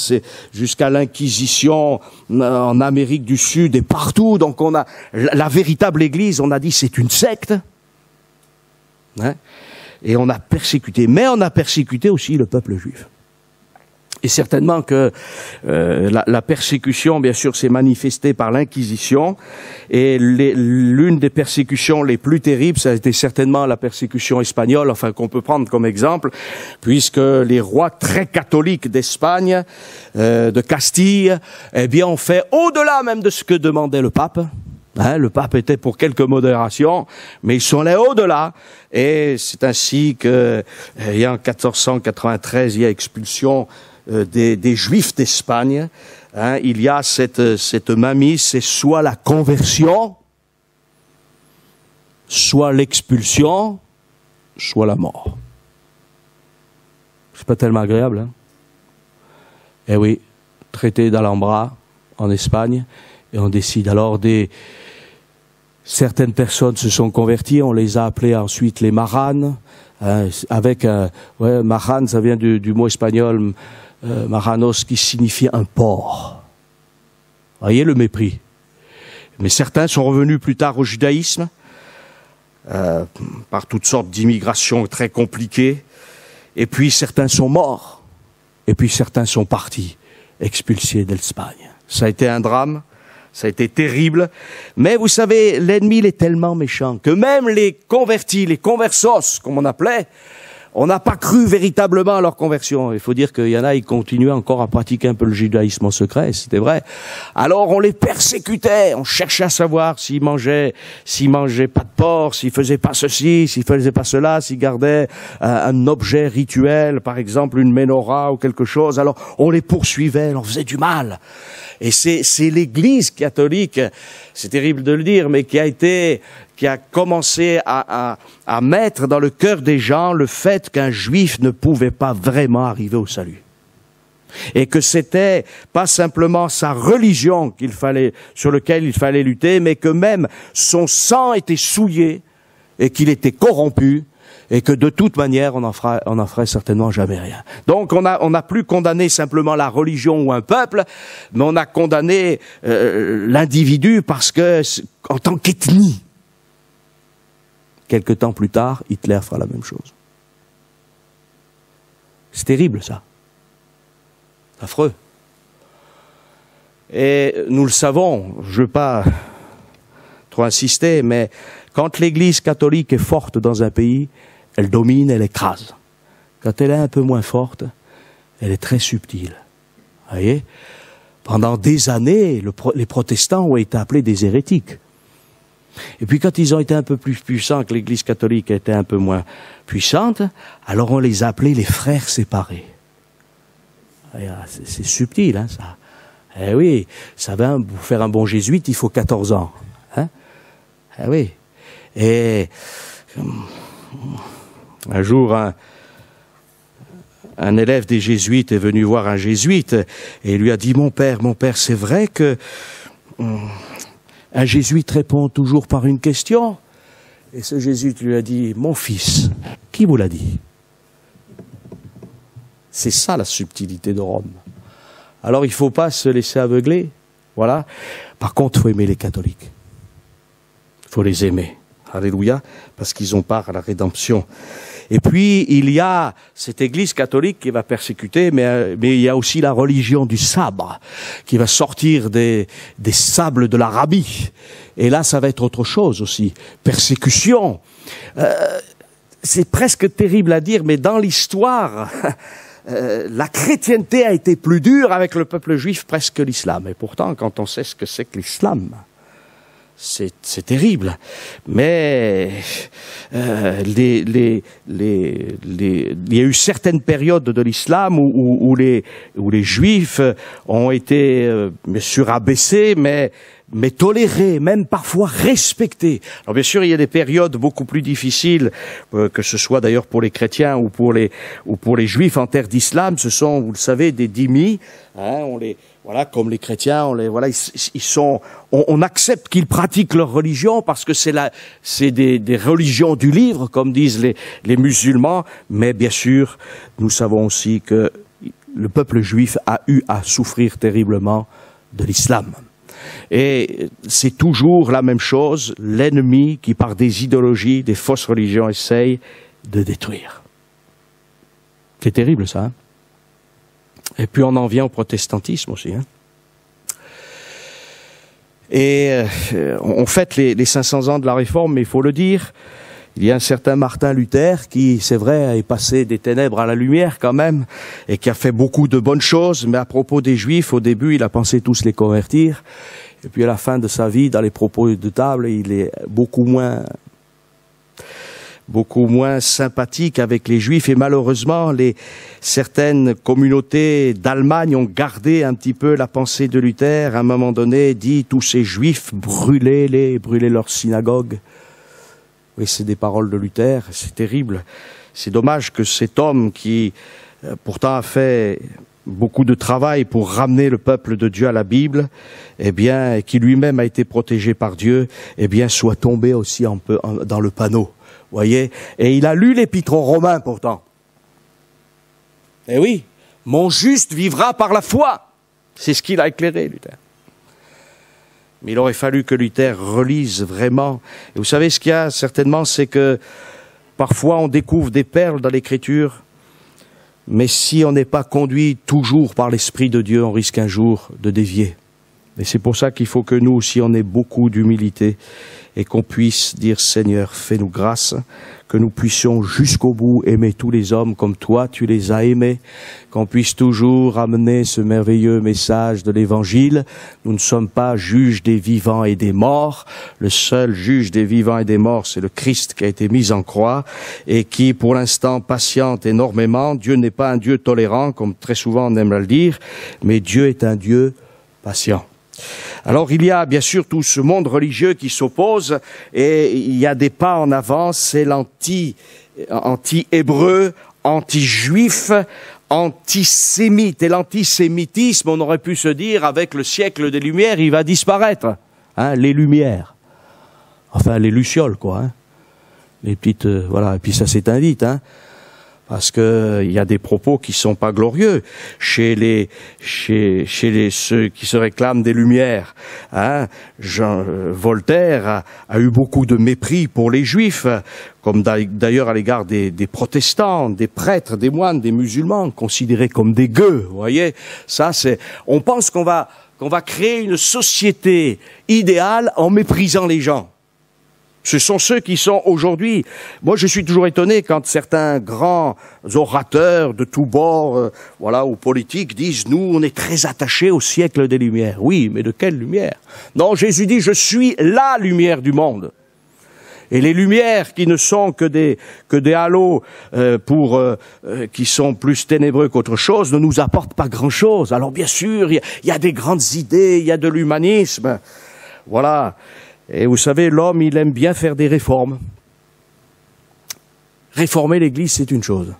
l'Inquisition en Amérique du Sud et partout. Donc on a la véritable Église, on a dit c'est une secte, hein, et on a persécuté, mais on a persécuté aussi le peuple juif. Et certainement que la persécution, bien sûr, s'est manifestée par l'Inquisition, et l'une des persécutions les plus terribles, ça a été certainement la persécution espagnole, enfin qu'on peut prendre comme exemple, puisque les rois très catholiques d'Espagne, de Castille, eh bien, ont fait au-delà même de ce que demandait le pape. Hein, le pape était pour quelques modérations, mais ils sont allés au-delà. Et c'est ainsi que, en 1493, il y a expulsion des Juifs d'Espagne. Hein, il y a cette mainmise, c'est soit la conversion, soit l'expulsion, soit la mort. C'est pas tellement agréable, hein? Eh oui, traité d'Alhambra en Espagne, et on décide alors certaines personnes se sont converties, on les a appelées ensuite les marranes, marrane, ça vient du mot espagnol marranos, qui signifie un porc. Voyez le mépris. Mais certains sont revenus plus tard au judaïsme, par toutes sortes d'immigrations très compliquées, et puis certains sont morts, et puis certains sont partis, expulsés d'Espagne. Ça a été un drame. Ça a été terrible, mais vous savez, l'ennemi il est tellement méchant que même les convertis, les conversos, comme on appelait, on n'a pas cru véritablement à leur conversion. Il faut dire qu'il y en a, ils continuaient encore à pratiquer un peu le judaïsme en secret, c'était vrai. Alors on les persécutait, on cherchait à savoir s'ils mangeaient pas de porc, s'ils faisaient pas ceci, s'ils faisaient pas cela, s'ils gardaient un objet rituel, par exemple une menorah ou quelque chose. Alors on les poursuivait, on faisait du mal. Et c'est l'Église catholique, c'est terrible de le dire, mais qui a commencé à mettre dans le cœur des gens le fait qu'un juif ne pouvait pas vraiment arriver au salut. Et que c'était pas simplement sa religion sur laquelle il fallait lutter, mais que même son sang était souillé et qu'il était corrompu, et que de toute manière, on n'en ferait certainement jamais rien. Donc on n'a plus condamné simplement la religion ou un peuple, mais on a condamné l'individu parce que, en tant qu'ethnie, quelque temps plus tard, Hitler fera la même chose. C'est terrible, ça. C'est affreux. Et nous le savons, je ne veux pas trop insister, mais quand l'Église catholique est forte dans un pays, elle domine, elle écrase. Quand elle est un peu moins forte, elle est très subtile. Vous voyez ? Pendant des années, les protestants ont été appelés des hérétiques. Et puis quand ils ont été un peu plus puissants, que l'Église catholique était un peu moins puissante, alors on les appelait les frères séparés. C'est subtil, hein, ça. Eh oui, vous savez, pour faire un bon jésuite, il faut 14 ans. Hein? Eh oui. Et un jour, un élève des jésuites est venu voir un jésuite et lui a dit, mon père, c'est vrai que un jésuite répond toujours par une question. Et ce jésuite lui a dit, mon fils, qui vous l'a dit? C'est ça la subtilité de Rome. Alors il ne faut pas se laisser aveugler, voilà. Par contre, il faut aimer les catholiques. Il faut les aimer, alléluia, parce qu'ils ont part à la rédemption. Et puis, il y a cette église catholique qui va persécuter, mais il y a aussi la religion du sabre, qui va sortir des sables de l'Arabie. Et là, ça va être autre chose aussi. Persécution. C'est presque terrible à dire, mais dans l'histoire, la chrétienté a été plus dure avec le peuple juif presque que l'islam. Et pourtant, quand on sait ce que c'est que l'islam, c'est terrible. Mais il y a eu certaines périodes de l'islam où les juifs ont été bien sûr abaissés, mais tolérés, même parfois respectés. Alors bien sûr, il y a des périodes beaucoup plus difficiles, que ce soit d'ailleurs pour les chrétiens ou pour les juifs en terre d'islam. Ce sont, vous le savez, des dhimmis. Hein, voilà, comme les chrétiens, on accepte qu'ils pratiquent leur religion parce que c'est des religions du livre, comme disent les musulmans. Mais bien sûr, nous savons aussi que le peuple juif a eu à souffrir terriblement de l'islam. Et c'est toujours la même chose, l'ennemi qui par des idéologies, des fausses religions essaye de détruire. C'est terrible ça, hein? Et puis on en vient au protestantisme aussi, hein? Et on fête les 500 ans de la Réforme, mais il faut le dire, il y a un certain Martin Luther qui, c'est vrai, est passé des ténèbres à la lumière quand même, et qui a fait beaucoup de bonnes choses, mais à propos des Juifs, au début, il a pensé tous les convertir, et puis à la fin de sa vie, dans les propos de table, il est beaucoup moins sympathique avec les Juifs, et malheureusement, certaines communautés d'Allemagne ont gardé un petit peu la pensée de Luther. À un moment donné, dit tous ces Juifs, brûlez leurs synagogues. Oui, c'est des paroles de Luther, c'est terrible. C'est dommage que cet homme qui, pourtant, a fait beaucoup de travail pour ramener le peuple de Dieu à la Bible, eh bien, qui lui-même a été protégé par Dieu, eh bien, soit tombé aussi dans le panneau. Voyez, et il a lu l'épître aux Romains pourtant. Eh oui, mon juste vivra par la foi. C'est ce qu'il a éclairé, Luther. Mais il aurait fallu que Luther relise vraiment. Et vous savez, ce qu'il y a certainement, c'est que parfois on découvre des perles dans l'Écriture, mais si on n'est pas conduit toujours par l'Esprit de Dieu, on risque un jour de dévier. Et c'est pour ça qu'il faut que nous aussi, on ait beaucoup d'humilité et qu'on puisse dire, Seigneur, fais-nous grâce, que nous puissions jusqu'au bout aimer tous les hommes comme toi, tu les as aimés, qu'on puisse toujours amener ce merveilleux message de l'Évangile. Nous ne sommes pas juges des vivants et des morts. Le seul juge des vivants et des morts, c'est le Christ qui a été mis en croix et qui, pour l'instant, patiente énormément. Dieu n'est pas un Dieu tolérant, comme très souvent on aime le dire, mais Dieu est un Dieu patient. Alors il y a bien sûr tout ce monde religieux qui s'oppose et il y a des pas en avant, c'est l'anti-hébreu, anti-juif, antisémite. Et l'antisémitisme, on aurait pu se dire, avec le siècle des Lumières, il va disparaître. Hein, les Lumières. Enfin, les Lucioles, quoi. Hein. Les petites, voilà, et puis ça s'éteint vite, hein. Parce que il y a des propos qui sont pas glorieux chez ceux qui se réclament des Lumières. Hein, Voltaire a eu beaucoup de mépris pour les Juifs, comme d'ailleurs à l'égard des protestants, des prêtres, des moines, des musulmans, considérés comme des gueux. Vous voyez, ça c'est. On pense qu'on va créer une société idéale en méprisant les gens. Ce sont ceux qui sont aujourd'hui... Moi, je suis toujours étonné quand certains grands orateurs de tous bords, ou politiques, disent « Nous, on est très attachés au siècle des Lumières. » Oui, mais de quelle lumière? Non, Jésus dit « Je suis la lumière du monde. » Et les lumières qui ne sont que des halos qui sont plus ténébreux qu'autre chose ne nous apportent pas grand-chose. Alors bien sûr, il y a des grandes idées, il y a de l'humanisme. Voilà. Et vous savez, l'homme, il aime bien faire des réformes. Réformer l'Église, c'est une chose.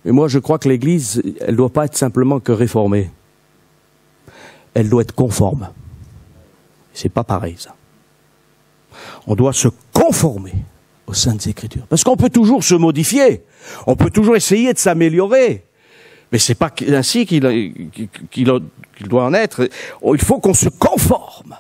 Mais moi, je crois que l'Église, elle ne doit pas être simplement que réformée. Elle doit être conforme. C'est pas pareil, ça. On doit se conformer aux Saintes Écritures. Parce qu'on peut toujours se modifier. On peut toujours essayer de s'améliorer. Mais c'est pas ainsi qu'il doit en être. Il faut qu'on se conforme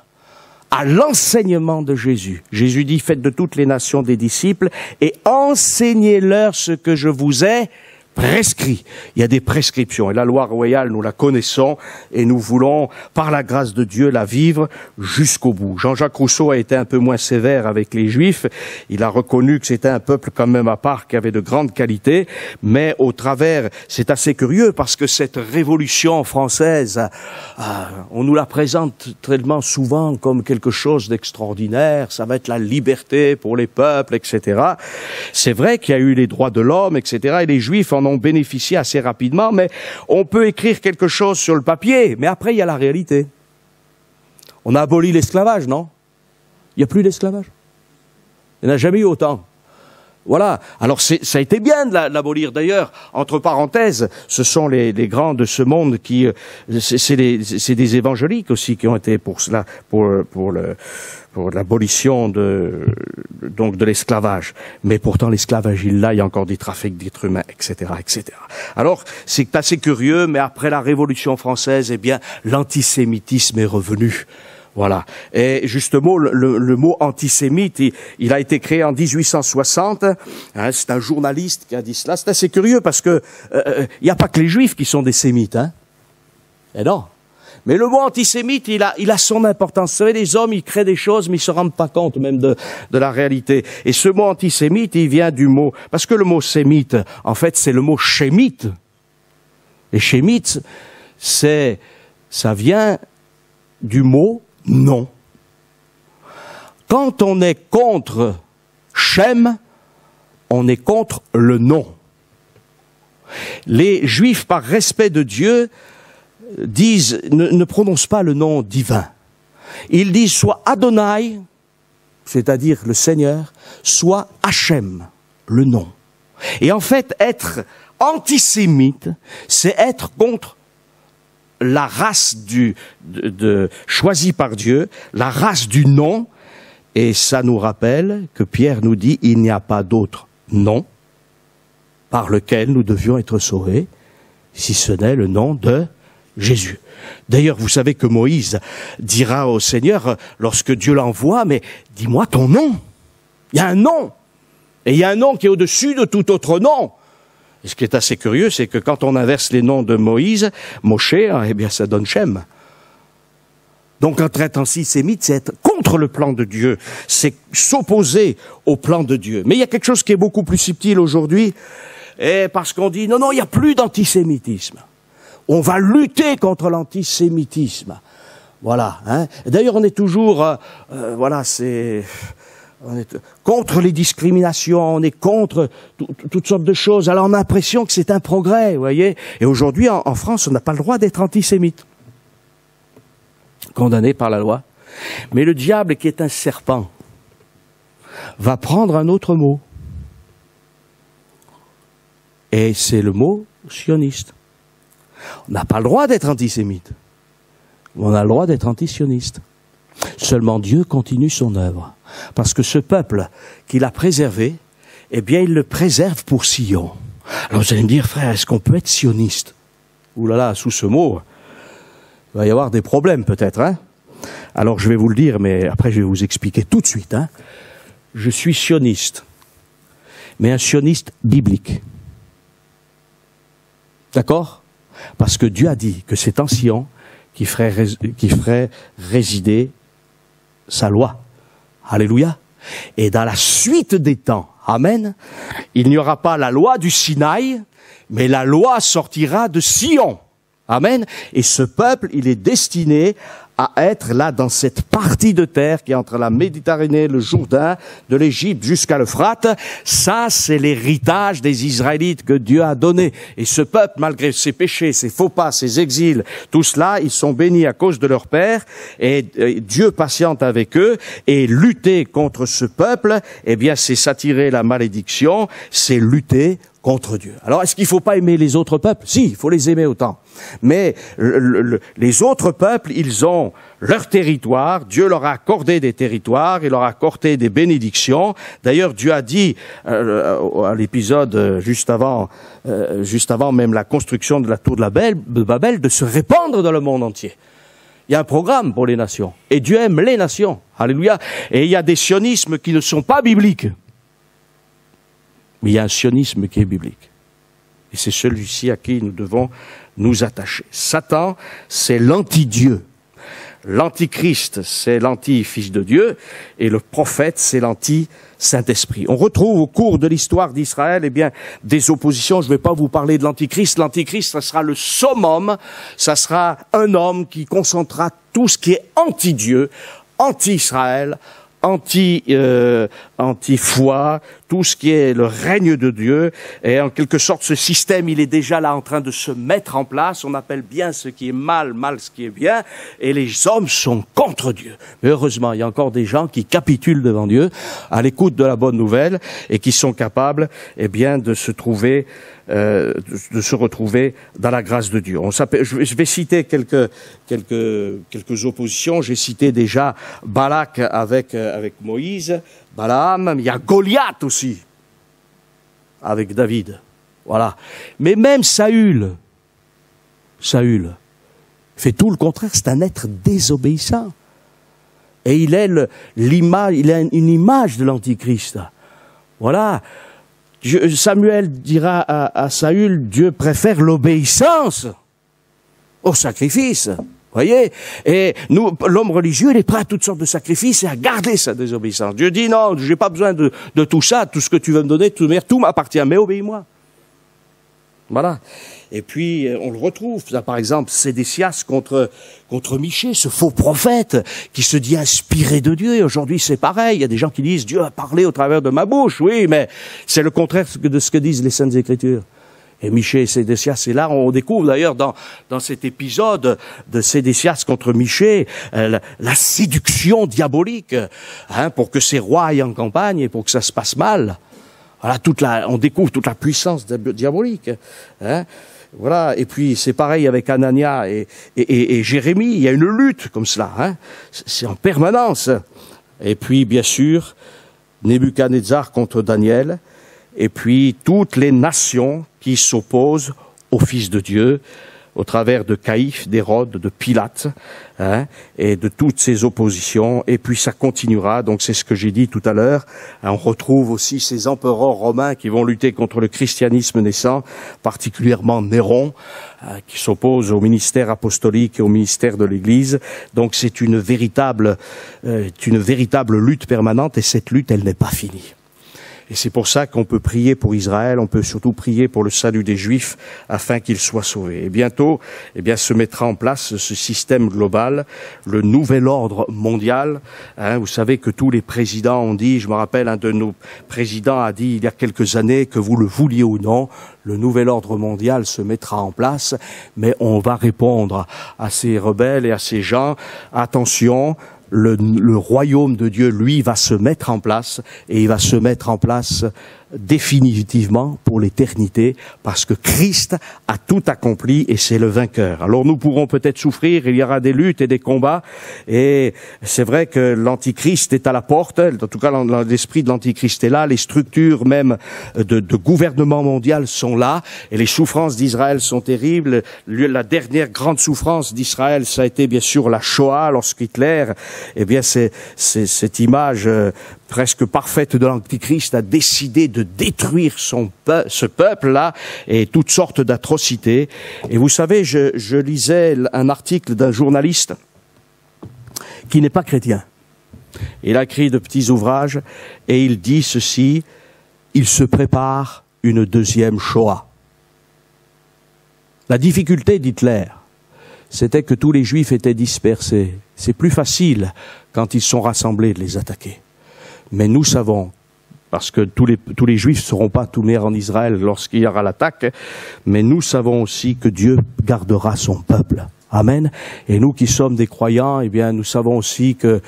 à l'enseignement de Jésus. Jésus dit, faites de toutes les nations des disciples et enseignez-leur ce que je vous ai prescrit. Il y a des prescriptions et la loi royale, nous la connaissons et nous voulons, par la grâce de Dieu, la vivre jusqu'au bout. Jean-Jacques Rousseau a été un peu moins sévère avec les Juifs. Il a reconnu que c'était un peuple quand même à part qui avait de grandes qualités, mais au travers, c'est assez curieux parce que cette révolution française, on nous la présente tellement souvent comme quelque chose d'extraordinaire. Ça va être la liberté pour les peuples, etc. C'est vrai qu'il y a eu les droits de l'homme, etc. et les Juifs en ont bénéficié assez rapidement, mais on peut écrire quelque chose sur le papier, mais après il y a la réalité. On a aboli l'esclavage, non? Il n'y a plus d'esclavage. Il n'y en a jamais eu autant. Voilà. Alors ça a été bien de l'abolir. D'ailleurs, entre parenthèses, ce sont les grands de ce monde qui, c'est des évangéliques aussi qui ont été pour cela, pour l'abolition de l'esclavage. Mais pourtant, l'esclavage, il y a encore des trafics d'êtres humains, etc., etc. Alors, c'est assez curieux, mais après la Révolution française, eh bien, l'antisémitisme est revenu. Voilà. Et justement, le mot antisémite, il a été créé en 1860. Hein, c'est un journaliste qui a dit cela. C'est assez curieux parce que il n'y a pas que les Juifs qui sont des sémites. Hein. Et non. Mais le mot antisémite, il a son importance. Vous savez, les hommes, ils créent des choses, mais ils se rendent pas compte même de la réalité. Et ce mot antisémite, il vient du mot, parce que le mot sémite, en fait, c'est le mot chémite. Et chémite, ça vient du mot non. Quand on est contre Shem, on est contre le non. Les Juifs, par respect de Dieu, disent, ne prononcent pas le nom divin. Ils disent soit Adonai, c'est-à-dire le Seigneur, soit Hachem, le nom. Et en fait, être antisémite, c'est être contre la race choisie par Dieu, la race du nom, et ça nous rappelle que Pierre nous dit, il n'y a pas d'autre nom par lequel nous devions être sauvés, si ce n'est le nom de Jésus. D'ailleurs, vous savez que Moïse dira au Seigneur, lorsque Dieu l'envoie, mais dis-moi ton nom. Il y a un nom. Et il y a un nom qui est au-dessus de tout autre nom. Et ce qui est assez curieux, c'est que quand on inverse les noms de Moïse, Moshe, eh bien ça donne Shem. Donc être antisémite, c'est être contre le plan de Dieu, c'est s'opposer au plan de Dieu. Mais il y a quelque chose qui est beaucoup plus subtil aujourd'hui, et parce qu'on dit non, il n'y a plus d'antisémitisme. On va lutter contre l'antisémitisme. Voilà. Hein. D'ailleurs, on est toujours, on est contre les discriminations, on est contre toutes sortes de choses. Alors on a l'impression que c'est un progrès, vous voyez. Et aujourd'hui, en France, on n'a pas le droit d'être antisémite, condamné par la loi. Mais le diable, qui est un serpent, va prendre un autre mot. Et c'est le mot sioniste. On n'a pas le droit d'être antisémite. On a le droit d'être antisioniste. Seulement Dieu continue son œuvre. Parce que ce peuple qu'il a préservé, eh bien, il le préserve pour Sion. Alors vous allez me dire, frère, est-ce qu'on peut être sioniste? Ouh là là, sous ce mot, il va y avoir des problèmes peut-être, hein? Alors je vais vous le dire, mais après je vais vous expliquer tout de suite, hein? Je suis sioniste, mais un sioniste biblique. D'accord? Parce que Dieu a dit que c'est en Sion qui ferait résider sa loi. Alléluia. Et dans la suite des temps, amen, il n'y aura pas la loi du Sinaï, mais la loi sortira de Sion. Amen. Et ce peuple, il est destiné à être là dans cette partie de terre qui est entre la Méditerranée, le Jourdain, de l'Égypte jusqu'à l'Euphrate. Ça, c'est l'héritage des Israélites que Dieu a donné. Et ce peuple, malgré ses péchés, ses faux pas, ses exils, tout cela, ils sont bénis à cause de leur Père. Et Dieu patiente avec eux. Et lutter contre ce peuple, eh bien, c'est s'attirer la malédiction, c'est lutter contre Dieu. Alors, est-ce qu'il ne faut pas aimer les autres peuples? Si, il faut les aimer autant. Mais les autres peuples, ils ont leur territoire. Dieu leur a accordé des territoires, il leur a accordé des bénédictions. D'ailleurs, Dieu a dit à l'épisode juste avant même la construction de la tour de Babel, de se répandre dans le monde entier. Il y a un programme pour les nations. Et Dieu aime les nations. Alléluia. Et il y a des sionismes qui ne sont pas bibliques. Mais il y a un sionisme qui est biblique. Et c'est celui-ci à qui nous devons nous attacher. Satan, c'est l'anti-Dieu. L'antichrist, c'est l'anti-fils de Dieu. Et le prophète, c'est l'anti-Saint-Esprit. On retrouve au cours de l'histoire d'Israël, eh bien, des oppositions. Je ne vais pas vous parler de l'antichrist. L'antichrist, ça sera le summum. Ça sera un homme qui concentrera tout ce qui est anti-Dieu, anti-Israël, anti-foi, tout ce qui est le règne de Dieu. Et en quelque sorte, ce système, il est déjà là en train de se mettre en place. On appelle bien ce qui est mal, mal ce qui est bien. Et les hommes sont contre Dieu. Mais heureusement, il y a encore des gens qui capitulent devant Dieu, à l'écoute de la bonne nouvelle, et qui sont capables, eh bien, de se retrouver dans la grâce de Dieu. Je vais citer quelques oppositions. J'ai cité déjà Balak avec Moïse, Balaam, il y a Goliath aussi, avec David. Voilà. Mais même Saül fait tout le contraire, c'est un être désobéissant. Et il a une image de l'Antichrist. Voilà. Samuel dira à Saül, Dieu préfère l'obéissance au sacrifice. Voyez? Et nous, l'homme religieux, il est prêt à toutes sortes de sacrifices et à garder sa désobéissance. Dieu dit, non, j'ai pas besoin de tout ça, tout ce que tu veux me donner, tout m'appartient, mais obéis-moi. Voilà. Et puis, on le retrouve, là, par exemple, Sédécias contre Michée, ce faux prophète qui se dit inspiré de Dieu. Et aujourd'hui, c'est pareil. Il y a des gens qui disent, Dieu a parlé au travers de ma bouche. Oui, mais c'est le contraire de ce que disent les Saintes Écritures. Et Michée et Sédécias, et là, on découvre d'ailleurs dans cet épisode de Sédécias contre Michée, la séduction diabolique, pour que ces rois aillent en campagne et pour que ça se passe mal. Voilà, on découvre toute la puissance diabolique. Voilà, et puis c'est pareil avec Anania et Jérémie, il y a une lutte comme cela, c'est en permanence. Et puis, bien sûr, Nebuchadnezzar contre Daniel, et puis toutes les nations qui s'opposent au Fils de Dieu, au travers de Caïphe, d'Hérode, de Pilate, et de toutes ces oppositions. Et puis ça continuera, donc c'est ce que j'ai dit tout à l'heure. On retrouve aussi ces empereurs romains qui vont lutter contre le christianisme naissant, particulièrement Néron, qui s'oppose au ministère apostolique et au ministère de l'Église. Donc c'est une véritable lutte permanente, et cette lutte, elle n'est pas finie. Et c'est pour ça qu'on peut prier pour Israël, on peut surtout prier pour le salut des Juifs afin qu'ils soient sauvés. Et bientôt, eh bien, se mettra en place ce système global, le nouvel ordre mondial. Vous savez que tous les présidents ont dit, je me rappelle, un de nos présidents a dit il y a quelques années, que vous le vouliez ou non, le nouvel ordre mondial se mettra en place, mais on va répondre à ces rebelles et à ces gens, attention, le royaume de Dieu, lui, va se mettre en place, et il va se mettre en place définitivement pour l'éternité, parce que Christ a tout accompli et c'est le vainqueur. Alors nous pourrons peut-être souffrir, il y aura des luttes et des combats, et c'est vrai que l'Antichrist est à la porte, en tout cas l'esprit de l'Antichrist est là, les structures même de gouvernement mondial sont là, et les souffrances d'Israël sont terribles. La dernière grande souffrance d'Israël, ça a été bien sûr la Shoah, lorsqu'Hitler, eh bien c'est cette image presque parfaite de l'Antichrist a décidé de détruire ce peuple-là et toutes sortes d'atrocités. Et vous savez, je lisais un article d'un journaliste qui n'est pas chrétien. Il a écrit de petits ouvrages et il dit ceci, il se prépare une deuxième Shoah. La difficulté d'Hitler, c'était que tous les Juifs étaient dispersés. C'est plus facile, quand ils sont rassemblés, de les attaquer. Mais nous savons, parce que tous les Juifs ne seront pas tournés en Israël lorsqu'il y aura l'attaque, mais nous savons aussi que Dieu gardera son peuple. Amen. Et nous qui sommes des croyants, eh bien, nous savons aussi que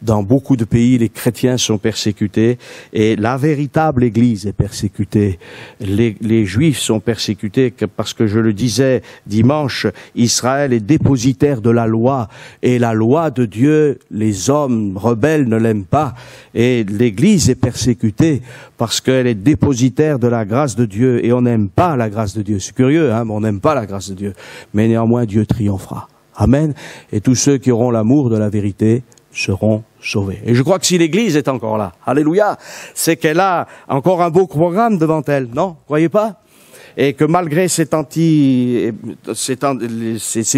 dans beaucoup de pays, les chrétiens sont persécutés et la véritable Église est persécutée. Les Juifs sont persécutés parce que, je le disais dimanche, Israël est dépositaire de la loi et la loi de Dieu, les hommes rebelles ne l'aiment pas et l'Église est persécutée parce qu'elle est dépositaire de la grâce de Dieu et on n'aime pas la grâce de Dieu. C'est curieux, hein, mais on n'aime pas la grâce de Dieu. Mais néanmoins, Dieu triomphera. Amen. Et tous ceux qui auront l'amour de la vérité seront sauvés. Et je crois que si l'Église est encore là, alléluia, c'est qu'elle a encore un beau programme devant elle, non? Croyez pas? Et que malgré ces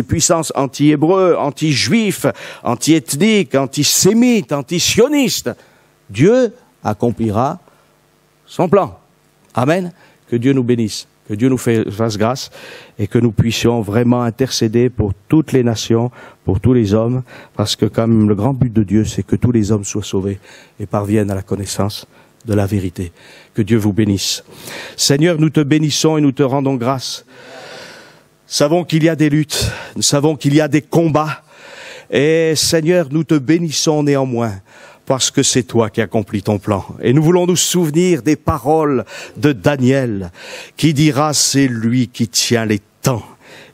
puissances anti-hébreux, anti-juifs, anti-ethniques, antisémites, anti-sionistes, Dieu accomplira son plan. Amen. Que Dieu nous bénisse. Que Dieu nous fasse grâce et que nous puissions vraiment intercéder pour toutes les nations, pour tous les hommes, parce que comme le grand but de Dieu, c'est que tous les hommes soient sauvés et parviennent à la connaissance de la vérité. Que Dieu vous bénisse. Seigneur, nous te bénissons et nous te rendons grâce. Nous savons qu'il y a des luttes, nous savons qu'il y a des combats, et Seigneur, nous te bénissons néanmoins, parce que c'est toi qui accomplis ton plan. Et nous voulons nous souvenir des paroles de Daniel, qui dira, c'est lui qui tient les temps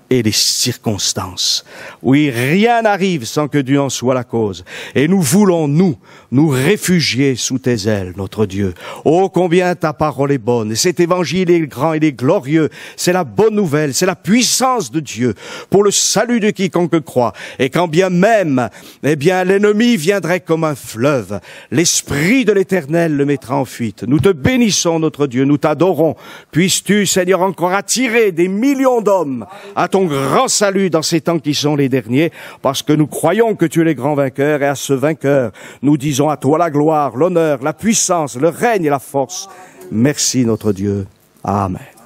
et les circonstances. Oui, rien n'arrive sans que Dieu en soit la cause. Et nous voulons, nous réfugier sous tes ailes, notre Dieu. Oh, combien ta parole est bonne. Et cet évangile est grand, il est glorieux. C'est la bonne nouvelle, c'est la puissance de Dieu pour le salut de quiconque croit. Et quand bien même, l'ennemi viendrait comme un fleuve, l'Esprit de l'Éternel le mettra en fuite. Nous te bénissons, notre Dieu, nous t'adorons. Puisses-tu, Seigneur, encore attirer des millions d'hommes à ton grand salut dans ces temps qui sont les derniers, parce que nous croyons que tu es le grand vainqueur, et à ce vainqueur, nous disons à toi la gloire, l'honneur, la puissance, le règne et la force. Merci notre Dieu. Amen.